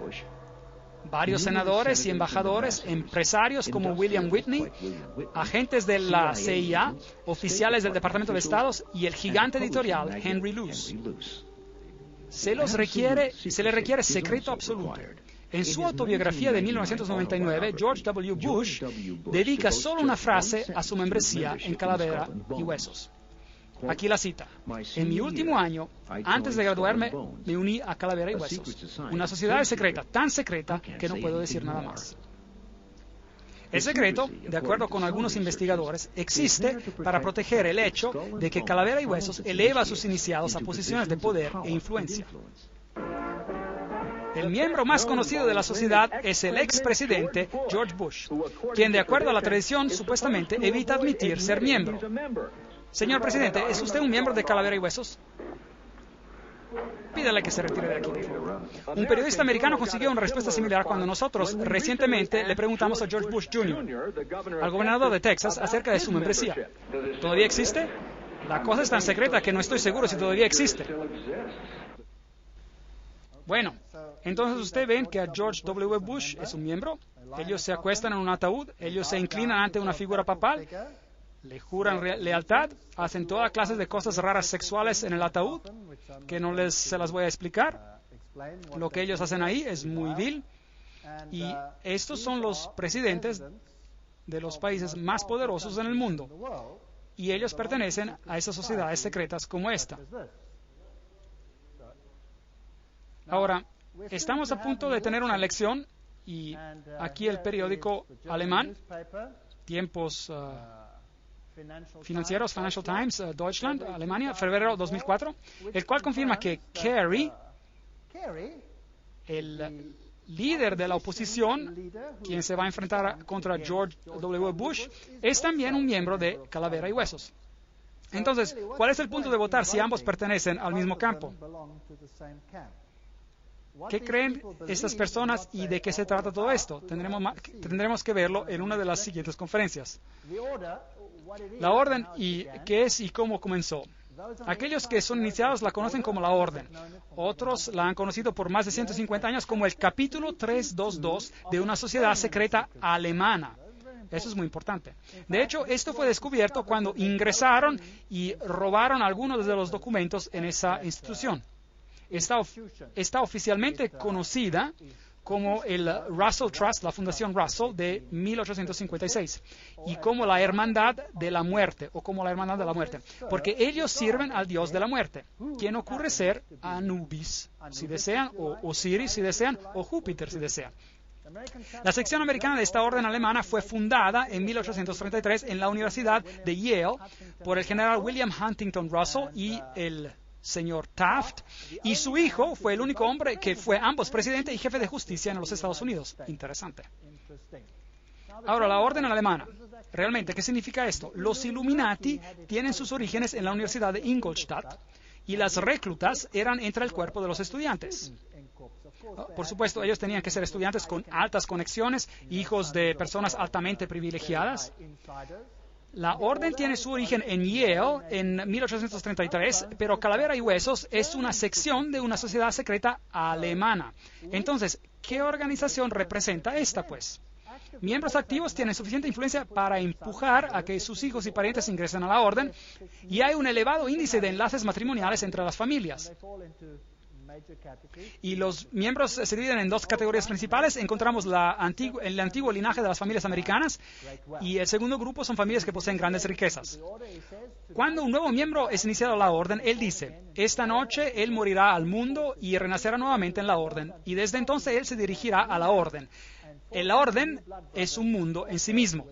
Varios senadores y embajadores, empresarios como William Whitney, agentes de la CIA, oficiales del Departamento de Estado y el gigante editorial Henry Luce. Se le requiere secreto absoluto. En su autobiografía de 1999, George W. Bush dedica solo una frase a su membresía en Calavera y Huesos. Aquí la cita: en mi último año, antes de graduarme, me uní a Calavera y Huesos, una sociedad secreta, tan secreta que no puedo decir nada más. El secreto, de acuerdo con algunos investigadores, existe para proteger el hecho de que Calavera y Huesos eleva a sus iniciados a posiciones de poder e influencia. El miembro más conocido de la sociedad es el expresidente George Bush, quien, de acuerdo a la tradición, supuestamente evita admitir ser miembro. Señor presidente, ¿es usted un miembro de Calavera y Huesos? Pídale que se retire de aquí. Un periodista americano consiguió una respuesta similar cuando nosotros recientemente le preguntamos a George Bush Jr., al gobernador de Texas, acerca de su membresía. ¿Todavía existe? La cosa es tan secreta que no estoy seguro si todavía existe. Bueno, entonces ustedes ven que a George W. Bush es un miembro. Ellos se acuestan en un ataúd, ellos se inclinan ante una figura papal, le juran lealtad, hacen toda clase de cosas raras sexuales en el ataúd, que no se las voy a explicar. Lo que ellos hacen ahí es muy vil. Y estos son los presidentes de los países más poderosos en el mundo. Y ellos pertenecen a esas sociedades secretas como esta. Ahora, estamos a punto de tener una elección y aquí el periódico alemán, Tiempos Financieros, Financial Times, Deutschland, Alemania, febrero 2004, el cual confirma que Kerry, el líder de la oposición, quien se va a enfrentar contra George W. Bush, es también un miembro de Calavera y Huesos. Entonces, ¿cuál es el punto de votar si ambos pertenecen al mismo campo? ¿Qué creen estas personas y de qué se trata todo esto? Tendremos que verlo en una de las siguientes conferencias. La orden y qué es y cómo comenzó. Aquellos que son iniciados la conocen como la orden. Otros la han conocido por más de 150 años como el capítulo 322 de una sociedad secreta alemana. Eso es muy importante. De hecho, esto fue descubierto cuando ingresaron y robaron algunos de los documentos en esa institución. Está oficialmente conocida como el Russell Trust, la Fundación Russell de 1856, y como la Hermandad de la Muerte, o como la Hermandad de la Muerte, porque ellos sirven al Dios de la Muerte, quien ocurre ser Anubis, si desean, o Osiris, si desean, o Júpiter, si desean. La sección americana de esta orden alemana fue fundada en 1833 en la Universidad de Yale por el general William Huntington Russell y el señor Taft, y su hijo fue el único hombre que fue ambos presidente y jefe de justicia en los Estados Unidos. Interesante. Ahora, la orden alemana. Realmente, ¿qué significa esto? Los Illuminati tienen sus orígenes en la Universidad de Ingolstadt y las reclutas eran entre el cuerpo de los estudiantes. Por supuesto, ellos tenían que ser estudiantes con altas conexiones, hijos de personas altamente privilegiadas. La orden tiene su origen en Yale en 1833, pero Calavera y Huesos es una sección de una sociedad secreta alemana. Entonces, ¿qué organización representa esta, pues? Miembros activos tienen suficiente influencia para empujar a que sus hijos y parientes ingresen a la orden, y hay un elevado índice de enlaces matrimoniales entre las familias. Y los miembros se dividen en dos categorías principales. Encontramos el antiguo linaje de las familias americanas, y el segundo grupo son familias que poseen grandes riquezas. Cuando un nuevo miembro es iniciado a la orden, él dice: esta noche él morirá al mundo y renacerá nuevamente en la orden, y desde entonces él se dirigirá a la orden. La orden es un mundo en sí mismo,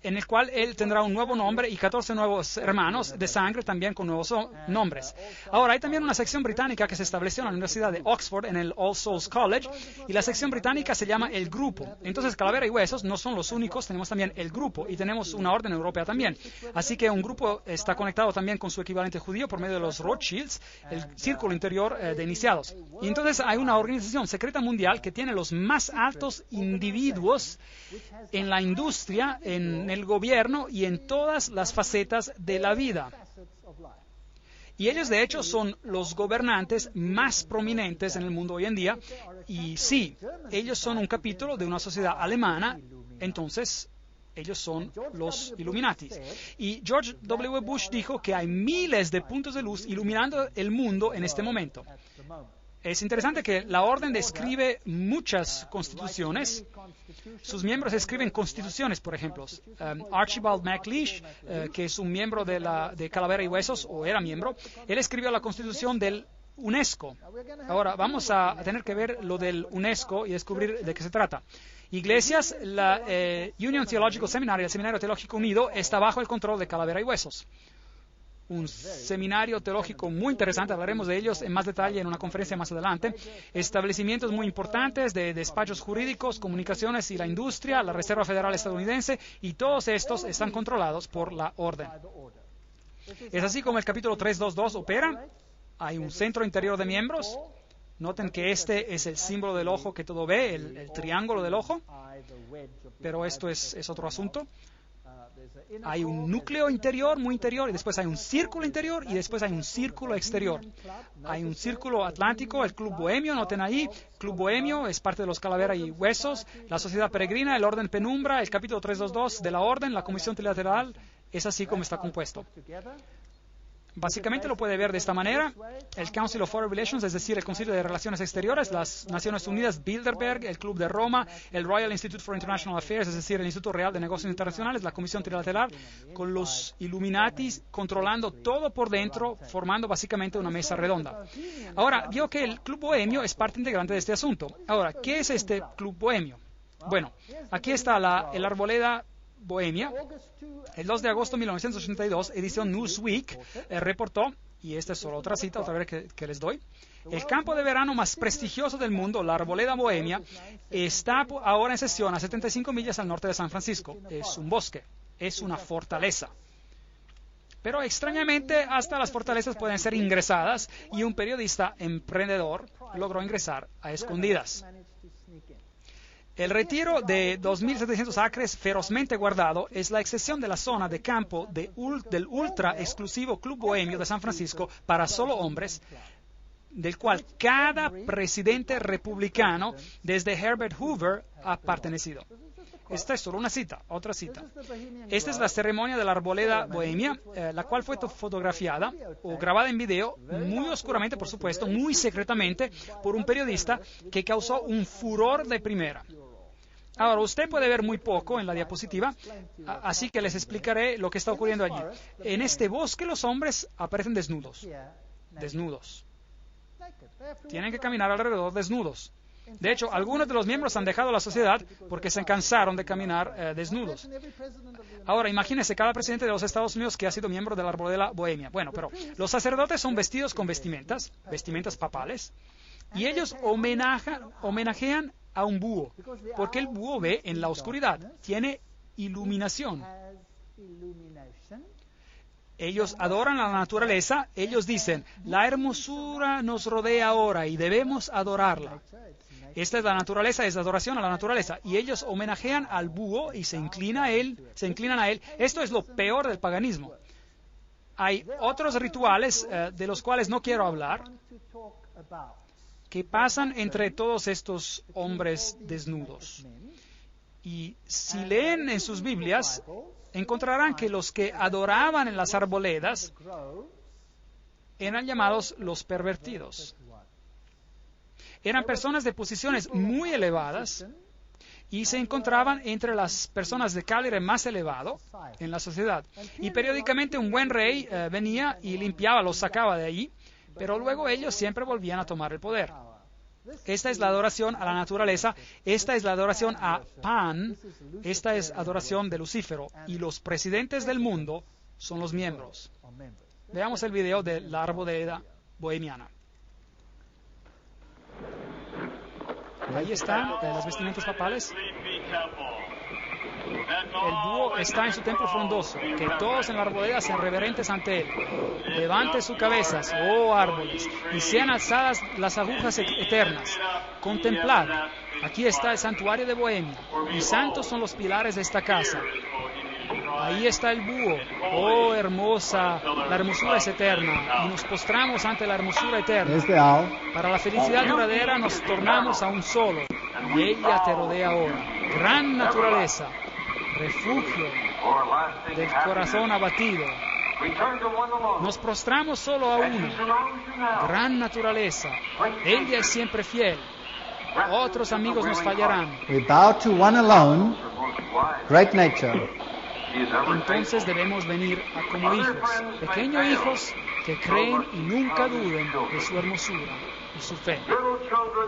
en el cual él tendrá un nuevo nombre y 14 nuevos hermanos de sangre también con nuevos nombres. Ahora, hay también una sección británica que se estableció en la Universidad de Oxford, en el All Souls College, y la sección británica se llama el Grupo. Entonces, Calavera y Huesos no son los únicos, tenemos también el Grupo, y tenemos una orden europea también. Así que un grupo está conectado también con su equivalente judío por medio de los Rothschilds, el círculo interior de iniciados. Y entonces hay una organización secreta mundial que tiene los más altos individuos en la industria, en el gobierno y en todas las facetas de la vida. Y ellos, de hecho, son los gobernantes más prominentes en el mundo hoy en día. Y sí, ellos son un capítulo de una sociedad alemana, entonces ellos son los Illuminati. Y George W. Bush dijo que hay miles de puntos de luz iluminando el mundo en este momento. Es interesante que la orden describe muchas constituciones. Sus miembros escriben constituciones, por ejemplo. Archibald MacLeish, que es un miembro de Calavera y Huesos, o era miembro, él escribió la constitución del UNESCO. Ahora, vamos a tener que ver lo del UNESCO y descubrir de qué se trata. Iglesias, la Union Theological Seminary, el Seminario Teológico Unido, está bajo el control de Calavera y Huesos. Un seminario teológico muy interesante, hablaremos de ellos en más detalle en una conferencia más adelante. Establecimientos muy importantes de despachos jurídicos, comunicaciones y la industria, la Reserva Federal estadounidense, y todos estos están controlados por la orden. Es así como el capítulo 322 opera. Hay un centro interior de miembros. Noten que este es el símbolo del ojo que todo ve, el triángulo del ojo, pero esto es otro asunto. Hay un núcleo interior, muy interior, y después hay un círculo interior, y después hay un círculo exterior. Hay un círculo atlántico, el Club Bohemio, noten ahí, Club Bohemio es parte de los Calavera y Huesos, la Sociedad Peregrina, el Orden Penumbra, el capítulo 322 de la Orden, la Comisión Trilateral, es así como está compuesto. Básicamente lo puede ver de esta manera: el Council of Foreign Relations, es decir, el Concilio de Relaciones Exteriores, las Naciones Unidas, Bilderberg, el Club de Roma, el Royal Institute for International Affairs, es decir, el Instituto Real de Negocios Internacionales, la Comisión Trilateral, con los Illuminatis controlando todo por dentro, formando básicamente una mesa redonda. Ahora, vio que el Club Bohemio es parte integrante de este asunto. Ahora, ¿qué es este Club Bohemio? Bueno, aquí está el Arboleda Bohemia. El 2 de agosto de 1982, edición Newsweek reportó, y esta es solo otra cita, otra vez que les doy: el campo de verano más prestigioso del mundo, la Arboleda Bohemia, está ahora en sesión a 75 millas al norte de San Francisco. Es un bosque, es una fortaleza. Pero extrañamente, hasta las fortalezas pueden ser ingresadas, y un periodista emprendedor logró ingresar a escondidas. El retiro de 2.700 acres ferozmente guardado es la excepción de la zona de campo del ultra exclusivo Club Bohemio de San Francisco para solo hombres, del cual cada presidente republicano desde Herbert Hoover ha pertenecido. Esta es solo una cita, otra cita. Esta es la ceremonia de la Arboleda Bohemia, la cual fue fotografiada o grabada en video, muy oscuramente, por supuesto, muy secretamente, por un periodista que causó un furor de primera. Ahora, usted puede ver muy poco en la diapositiva, así que les explicaré lo que está ocurriendo allí. En este bosque los hombres aparecen desnudos. Desnudos. Tienen que caminar alrededor desnudos. De hecho, algunos de los miembros han dejado la sociedad porque se cansaron de caminar desnudos. Ahora, imagínense cada presidente de los Estados Unidos que ha sido miembro de la Arboleda Bohemia. Bueno, pero los sacerdotes son vestidos con vestimentas papales, y ellos homenajean a un búho, porque el búho ve en la oscuridad, tiene iluminación. Ellos adoran a la naturaleza. Ellos dicen, la hermosura nos rodea ahora y debemos adorarla. Esta es la naturaleza, es adoración a la naturaleza. Y ellos homenajean al búho y se inclinan a él. Esto es lo peor del paganismo. Hay otros rituales de los cuales no quiero hablar, que pasan entre todos estos hombres desnudos. Y si leen en sus Biblias, encontrarán que los que adoraban en las arboledas eran llamados los pervertidos. Eran personas de posiciones muy elevadas y se encontraban entre las personas de calibre más elevado en la sociedad. Y periódicamente un buen rey venía y limpiaba, los sacaba de allí, pero luego ellos siempre volvían a tomar el poder. Esta es la adoración a la naturaleza, esta es la adoración a Pan, esta es adoración de Lucífero, y los presidentes del mundo son los miembros. Veamos el video de la arboleda bohemiana. Ahí están las vestimentas papales. El búho está en su templo frondoso, que todos en la arboleda sean reverentes ante él. Levante sus cabezas, oh árboles, y sean alzadas las agujas eternas. Contemplad, aquí está el santuario de Bohemia, y santos son los pilares de esta casa. Ahí está el búho, oh hermosa, la hermosura es eterna, y nos postramos ante la hermosura eterna. Para la felicidad duradera nos tornamos a un solo, y ella te rodea ahora. Gran naturaleza, refugio del corazón abatido. Nos prostramos solo a uno. Gran naturaleza, ella es siempre fiel. Otros amigos nos fallarán. We bow to one alone, great nature. Entonces debemos venir como hijos, pequeños hijos que creen y nunca duden de su hermosura y su fe.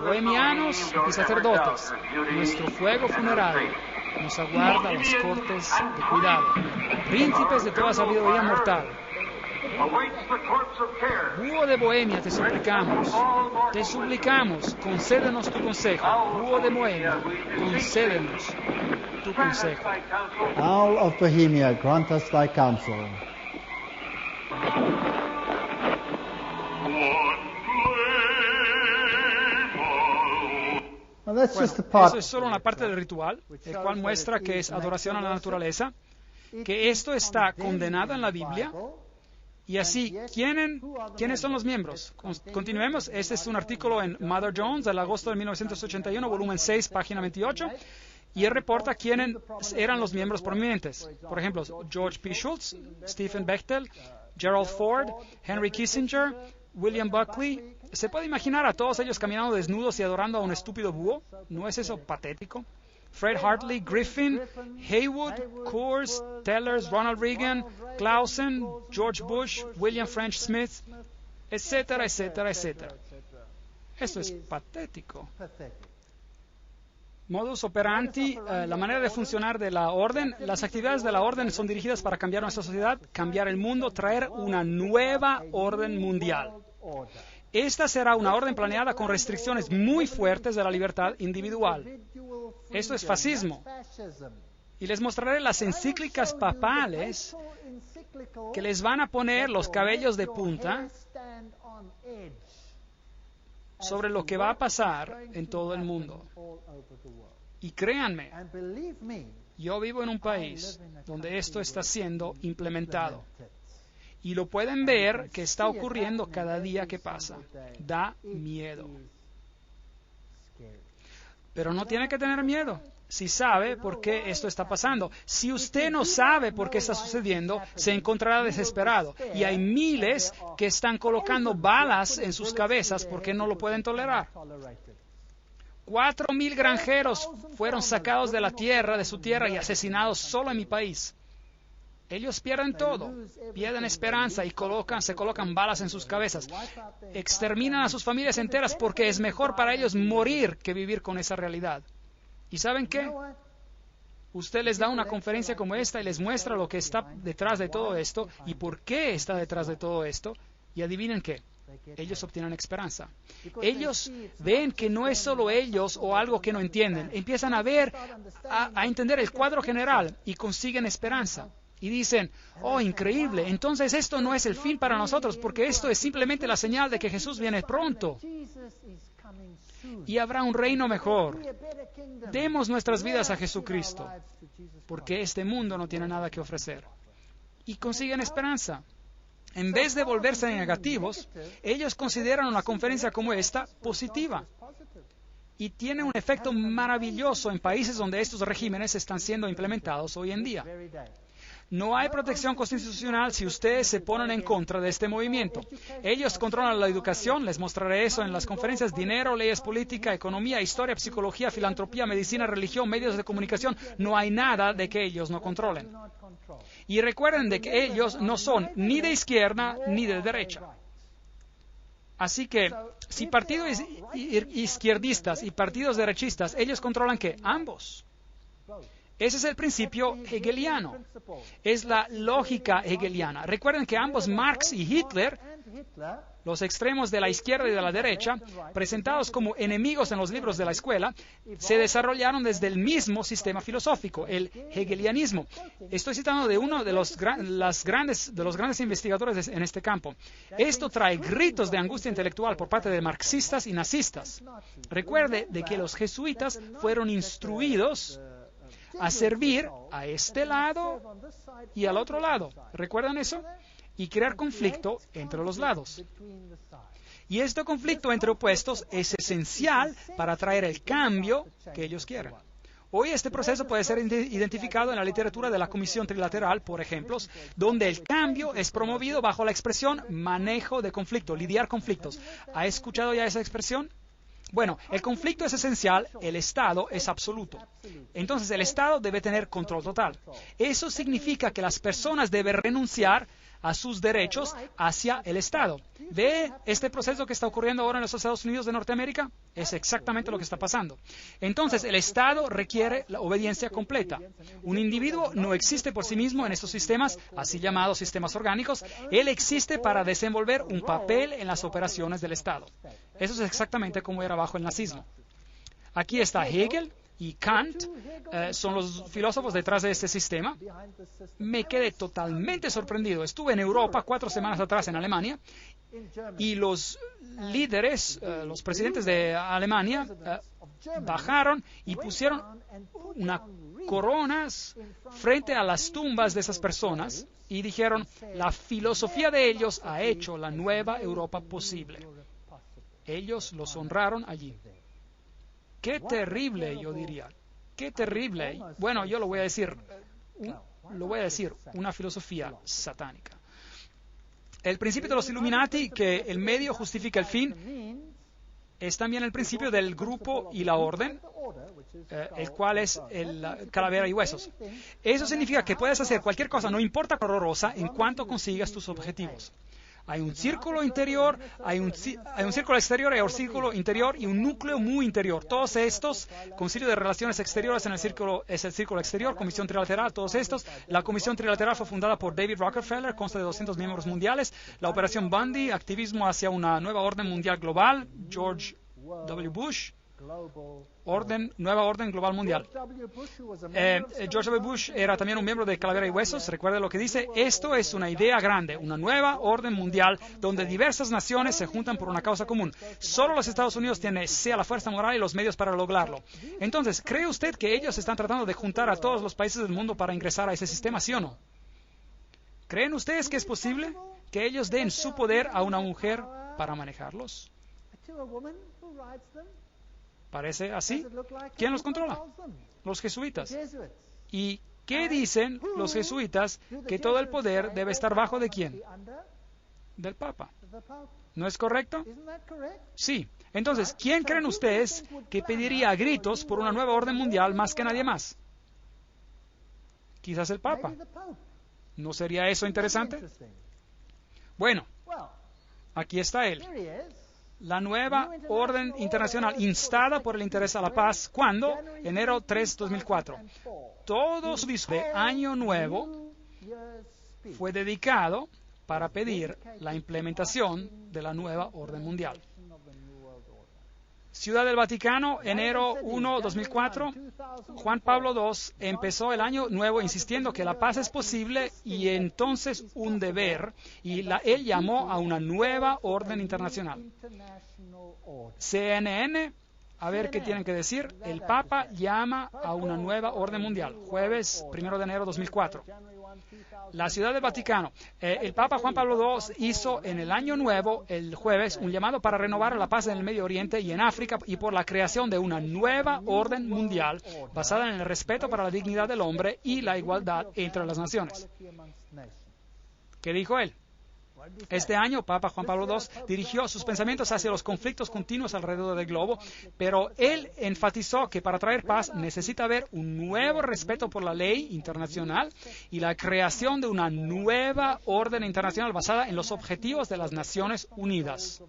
Bohemianos y sacerdotes, nuestro fuego funerario nos aguarda a las cortes de cuidado. Príncipes de toda sabiduría mortal, búho de Bohemia, te suplicamos, concédenos tu consejo. Búho de Bohemia, concédenos tu consejo. Owl of Bohemia, grant us thy counsel. Well, that's just the part. Eso es solo una parte del ritual, el cual muestra que es adoración a la naturaleza, que esto está condenado en la Biblia. Y así, ¿quiénes son los miembros? Continuemos. Este es un artículo en Mother Jones del agosto de 1981, volumen 6, página 28. Y él reporta quiénes eran los miembros prominentes. Por ejemplo, George P. Schultz, Stephen Bechtel, Gerald Ford, Henry Kissinger, William Buckley. ¿Se puede imaginar a todos ellos caminando desnudos y adorando a un estúpido búho? ¿No es eso patético? Fred Hartley, Griffin, Haywood, Coors, Tellers, Ronald Reagan, Clausen, George Bush, William French Smith, etcétera, etcétera, etcétera. Esto es patético. Modus operandi, la manera de funcionar de la orden. Las actividades de la orden son dirigidas para cambiar nuestra sociedad, cambiar el mundo, traer una nueva orden mundial. Esta será una orden planeada con restricciones muy fuertes de la libertad individual. Esto es fascismo. Y les mostraré las encíclicas papales que les van a poner los cabellos de punta sobre lo que va a pasar en todo el mundo. Y créanme, yo vivo en un país donde esto está siendo implementado. Y lo pueden ver que está ocurriendo cada día que pasa. Da miedo. Pero no tiene que tener miedo si sabe por qué esto está pasando. Si usted no sabe por qué está sucediendo, se encontrará desesperado. Y hay miles que están colocando balas en sus cabezas porque no lo pueden tolerar. 4,000 granjeros fueron sacados de la tierra, de su tierra, y asesinados solo en mi país. Ellos pierden todo, pierden esperanza y se colocan balas en sus cabezas. Exterminan a sus familias enteras porque es mejor para ellos morir que vivir con esa realidad. ¿Y saben qué? Usted les da una conferencia como esta y les muestra lo que está detrás de todo esto y por qué está detrás de todo esto. Y adivinen qué, ellos obtienen esperanza. Ellos ven que no es solo ellos o algo que no entienden. Empiezan a ver, a entender el cuadro general y consiguen esperanza. y dicen, oh, increíble, entonces esto no es el fin para nosotros, porque esto es simplemente la señal de que Jesús viene pronto y habrá un reino mejor. Demos nuestras vidas a Jesucristo, porque este mundo no tiene nada que ofrecer. Y consiguen esperanza. En vez de volverse negativos, ellos consideran una conferencia como esta positiva. Y tiene un efecto maravilloso en países donde estos regímenes están siendo implementados hoy en día. No hay protección constitucional si ustedes se ponen en contra de este movimiento. Ellos controlan la educación, les mostraré eso en las conferencias, dinero, leyes políticas, economía, historia, psicología, filantropía, medicina, religión, medios de comunicación. No hay nada de que ellos no controlen. Y recuerden de que ellos no son ni de izquierda ni de derecha. Así que, si partidos izquierdistas y partidos derechistas, ellos controlan ¿qué? Ambos. Ese es el principio hegeliano. Es la lógica hegeliana. Recuerden que ambos Marx y Hitler, los extremos de la izquierda y de la derecha, presentados como enemigos en los libros de la escuela, se desarrollaron desde el mismo sistema filosófico, el hegelianismo. Estoy citando de uno de los grandes investigadores en este campo. Esto trae gritos de angustia intelectual por parte de marxistas y nazistas. Recuerde de que los jesuitas fueron instruidos a servir a este lado y al otro lado. ¿Recuerdan eso? Y crear conflicto entre los lados. Y este conflicto entre opuestos es esencial para traer el cambio que ellos quieren. Hoy este proceso puede ser identificado en la literatura de la Comisión Trilateral, por ejemplo, donde el cambio es promovido bajo la expresión manejo de conflicto, lidiar conflictos. ¿Ha escuchado ya esa expresión? Bueno, el conflicto es esencial, el Estado es absoluto. Entonces, el Estado debe tener control total. Eso significa que las personas deben renunciar a sus derechos hacia el Estado. ¿Ve este proceso que está ocurriendo ahora en los Estados Unidos de Norteamérica? Es exactamente lo que está pasando. Entonces, el Estado requiere la obediencia completa. Un individuo no existe por sí mismo en estos sistemas, así llamados sistemas orgánicos. Él existe para desenvolver un papel en las operaciones del Estado. Eso es exactamente como era bajo el nazismo. Aquí está Hegel y Kant, son los filósofos detrás de este sistema. Me quedé totalmente sorprendido. Estuve en Europa 4 semanas atrás en Alemania y los líderes, los presidentes de Alemania, bajaron y pusieron unas coronas frente a las tumbas de esas personas y dijeron, la filosofía de ellos ha hecho la nueva Europa posible. Ellos los honraron allí. Qué terrible, yo diría. Qué terrible. Bueno, yo lo voy a decir, una filosofía satánica. El principio de los Illuminati, que el medio justifica el fin, es también el principio del grupo y la orden, el cual es el calavera y huesos. Eso significa que puedes hacer cualquier cosa, no importa cuán horrorosa, en cuanto consigas tus objetivos. Hay un círculo interior, hay un círculo exterior, hay un círculo interior y un núcleo muy interior. Todos estos, Concilio de Relaciones Exteriores es el círculo exterior, Comisión Trilateral, todos estos. La Comisión Trilateral fue fundada por David Rockefeller, consta de 200 miembros mundiales. La Operación Bundy, activismo hacia una nueva orden mundial global, George W. Bush. Nueva orden global mundial. George W. Bush era también un miembro de Calavera y Huesos. Recuerde lo que dice. Esto es una idea grande, una nueva orden mundial donde diversas naciones se juntan por una causa común. Solo los Estados Unidos tienen sea la fuerza moral y los medios para lograrlo. Entonces, ¿cree usted que ellos están tratando de juntar a todos los países del mundo para ingresar a ese sistema, sí o no? ¿Creen ustedes que es posible que ellos den su poder a una mujer para manejarlos? ¿Parece así? ¿Quién los controla? Los jesuitas. ¿Y qué dicen los jesuitas? Que todo el poder debe estar bajo ¿de quién? Del Papa. ¿No es correcto? Sí. Entonces, ¿quién creen ustedes que pediría a gritos por una nueva orden mundial más que nadie más? Quizás el Papa. ¿No sería eso interesante? Bueno, aquí está él. La nueva orden internacional instada por el interés a la paz. ¿Cuándo? Enero 3, 2004. Todo su discurso de Año Nuevo fue dedicado para pedir la implementación de la nueva orden mundial. Ciudad del Vaticano, enero 1, 2004. Juan Pablo II empezó el año nuevo insistiendo que la paz es posible y entonces un deber, y él llamó a una nueva orden internacional. CNN, a ver qué tienen que decir. El Papa llama a una nueva orden mundial, jueves 1 de enero 2004. La Ciudad del Vaticano. El Papa Juan Pablo II hizo en el año nuevo, el jueves, un llamado para renovar la paz en el Medio Oriente y en África y por la creación de una nueva orden mundial basada en el respeto para la dignidad del hombre y la igualdad entre las naciones. ¿Qué dijo él? Este año, Papa Juan Pablo II dirigió sus pensamientos hacia los conflictos continuos alrededor del globo, pero él enfatizó que para traer paz necesita haber un nuevo respeto por la ley internacional y la creación de una nueva orden internacional basada en los objetivos de las Naciones Unidas.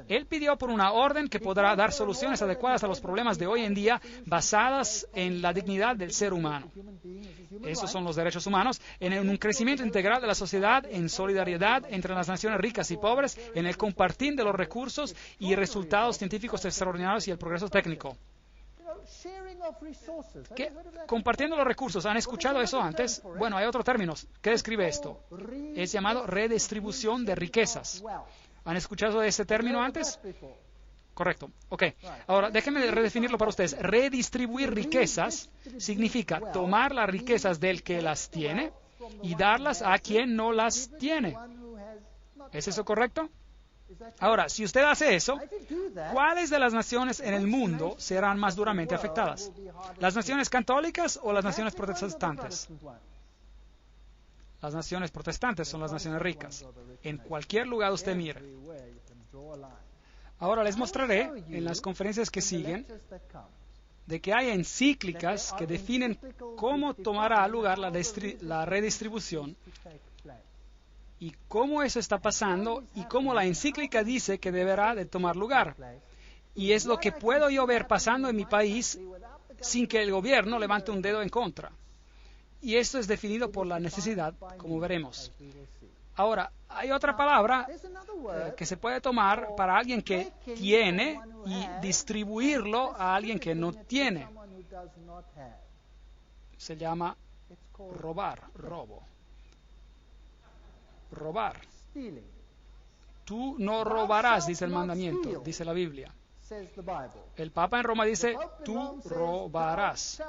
Él pidió por una orden que podrá dar soluciones adecuadas a los problemas de hoy en día basadas en la dignidad del ser humano. Esos son los derechos humanos, en un crecimiento integral de la sociedad, en solidaridad entre las naciones ricas y pobres, en el compartir de los recursos y resultados científicos extraordinarios y el progreso técnico. Compartiendo los recursos, ¿han escuchado eso antes? Bueno, hay otro término que describe esto. Es llamado redistribución de riquezas. ¿Han escuchado ese término antes? Correcto. Ok. Ahora, déjenme redefinirlo para ustedes. Redistribuir riquezas significa tomar las riquezas del que las tiene y darlas a quien no las tiene. ¿Es eso correcto? Ahora, si usted hace eso, ¿cuáles de las naciones en el mundo serán más duramente afectadas? ¿Las naciones católicas o las naciones protestantes? Las naciones protestantes son las naciones ricas. En cualquier lugar usted mire. Ahora les mostraré en las conferencias que siguen de que hay encíclicas que definen cómo tomará lugar la redistribución y cómo eso está pasando y cómo la encíclica dice que deberá de tomar lugar. Y es lo que puedo yo ver pasando en mi país sin que el gobierno levante un dedo en contra. Y esto es definido por la necesidad, como veremos. Ahora, hay otra palabra que se puede tomar para alguien que tiene y distribuirlo a alguien que no tiene. Se llama robar, robo. Robar. Tú no robarás, dice el mandamiento, dice la Biblia. El Papa en Roma dice, tú robarás.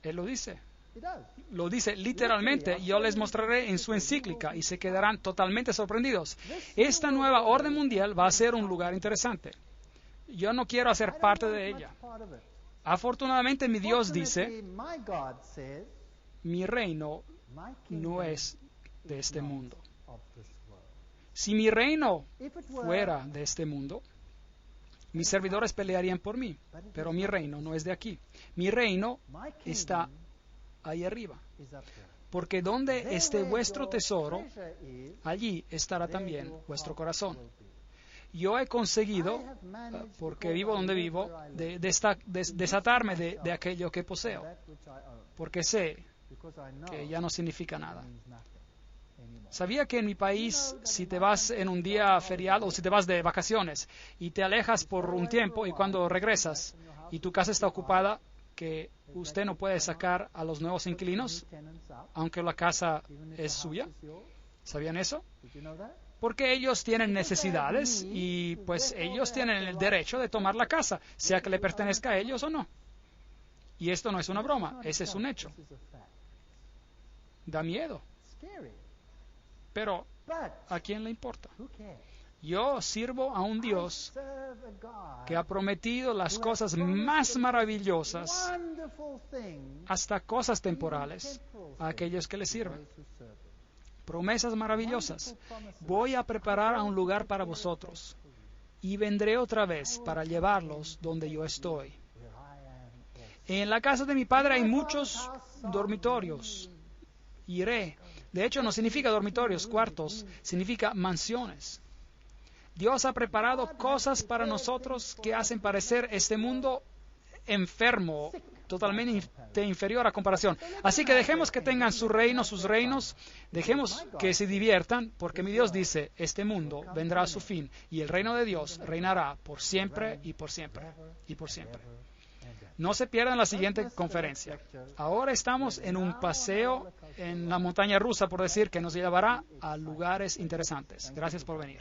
Él lo dice. Lo dice literalmente. Yo les mostraré en su encíclica y se quedarán totalmente sorprendidos. Esta nueva orden mundial va a ser un lugar interesante. Yo no quiero hacer parte de ella. Afortunadamente mi Dios dice, mi reino no es de este mundo. Si mi reino fuera de este mundo, mis servidores pelearían por mí, pero mi reino no es de aquí. Mi reino está ahí arriba. Porque donde esté vuestro tesoro, allí estará también vuestro corazón. Yo he conseguido, porque vivo donde vivo, desatarme de aquello que poseo, porque sé que ya no significa nada. ¿Sabía que en mi país, si te vas en un día feriado o si te vas de vacaciones y te alejas por un tiempo y cuando regresas y tu casa está ocupada, que usted no puede sacar a los nuevos inquilinos, aunque la casa es suya? ¿Sabían eso? Porque ellos tienen necesidades y pues ellos tienen el derecho de tomar la casa, sea que le pertenezca a ellos o no. Y esto no es una broma, ese es un hecho. Da miedo. Pero, ¿a quién le importa? Yo sirvo a un Dios que ha prometido las cosas más maravillosas, hasta cosas temporales, a aquellos que le sirven. Promesas maravillosas. Voy a preparar a un lugar para vosotros y vendré otra vez para llevarlos donde yo estoy. En la casa de mi Padre hay muchos dormitorios. Iré. De hecho, no significa dormitorios, cuartos, significa mansiones. Dios ha preparado cosas para nosotros que hacen parecer este mundo enfermo, totalmente inferior a comparación. Así que dejemos que tengan su reino, sus reinos, dejemos que se diviertan, porque mi Dios dice, este mundo vendrá a su fin y el reino de Dios reinará por siempre y por siempre y por siempre. No se pierdan la siguiente conferencia. Ahora estamos en un paseo en la montaña rusa, por decir, que nos llevará a lugares interesantes. Gracias por venir.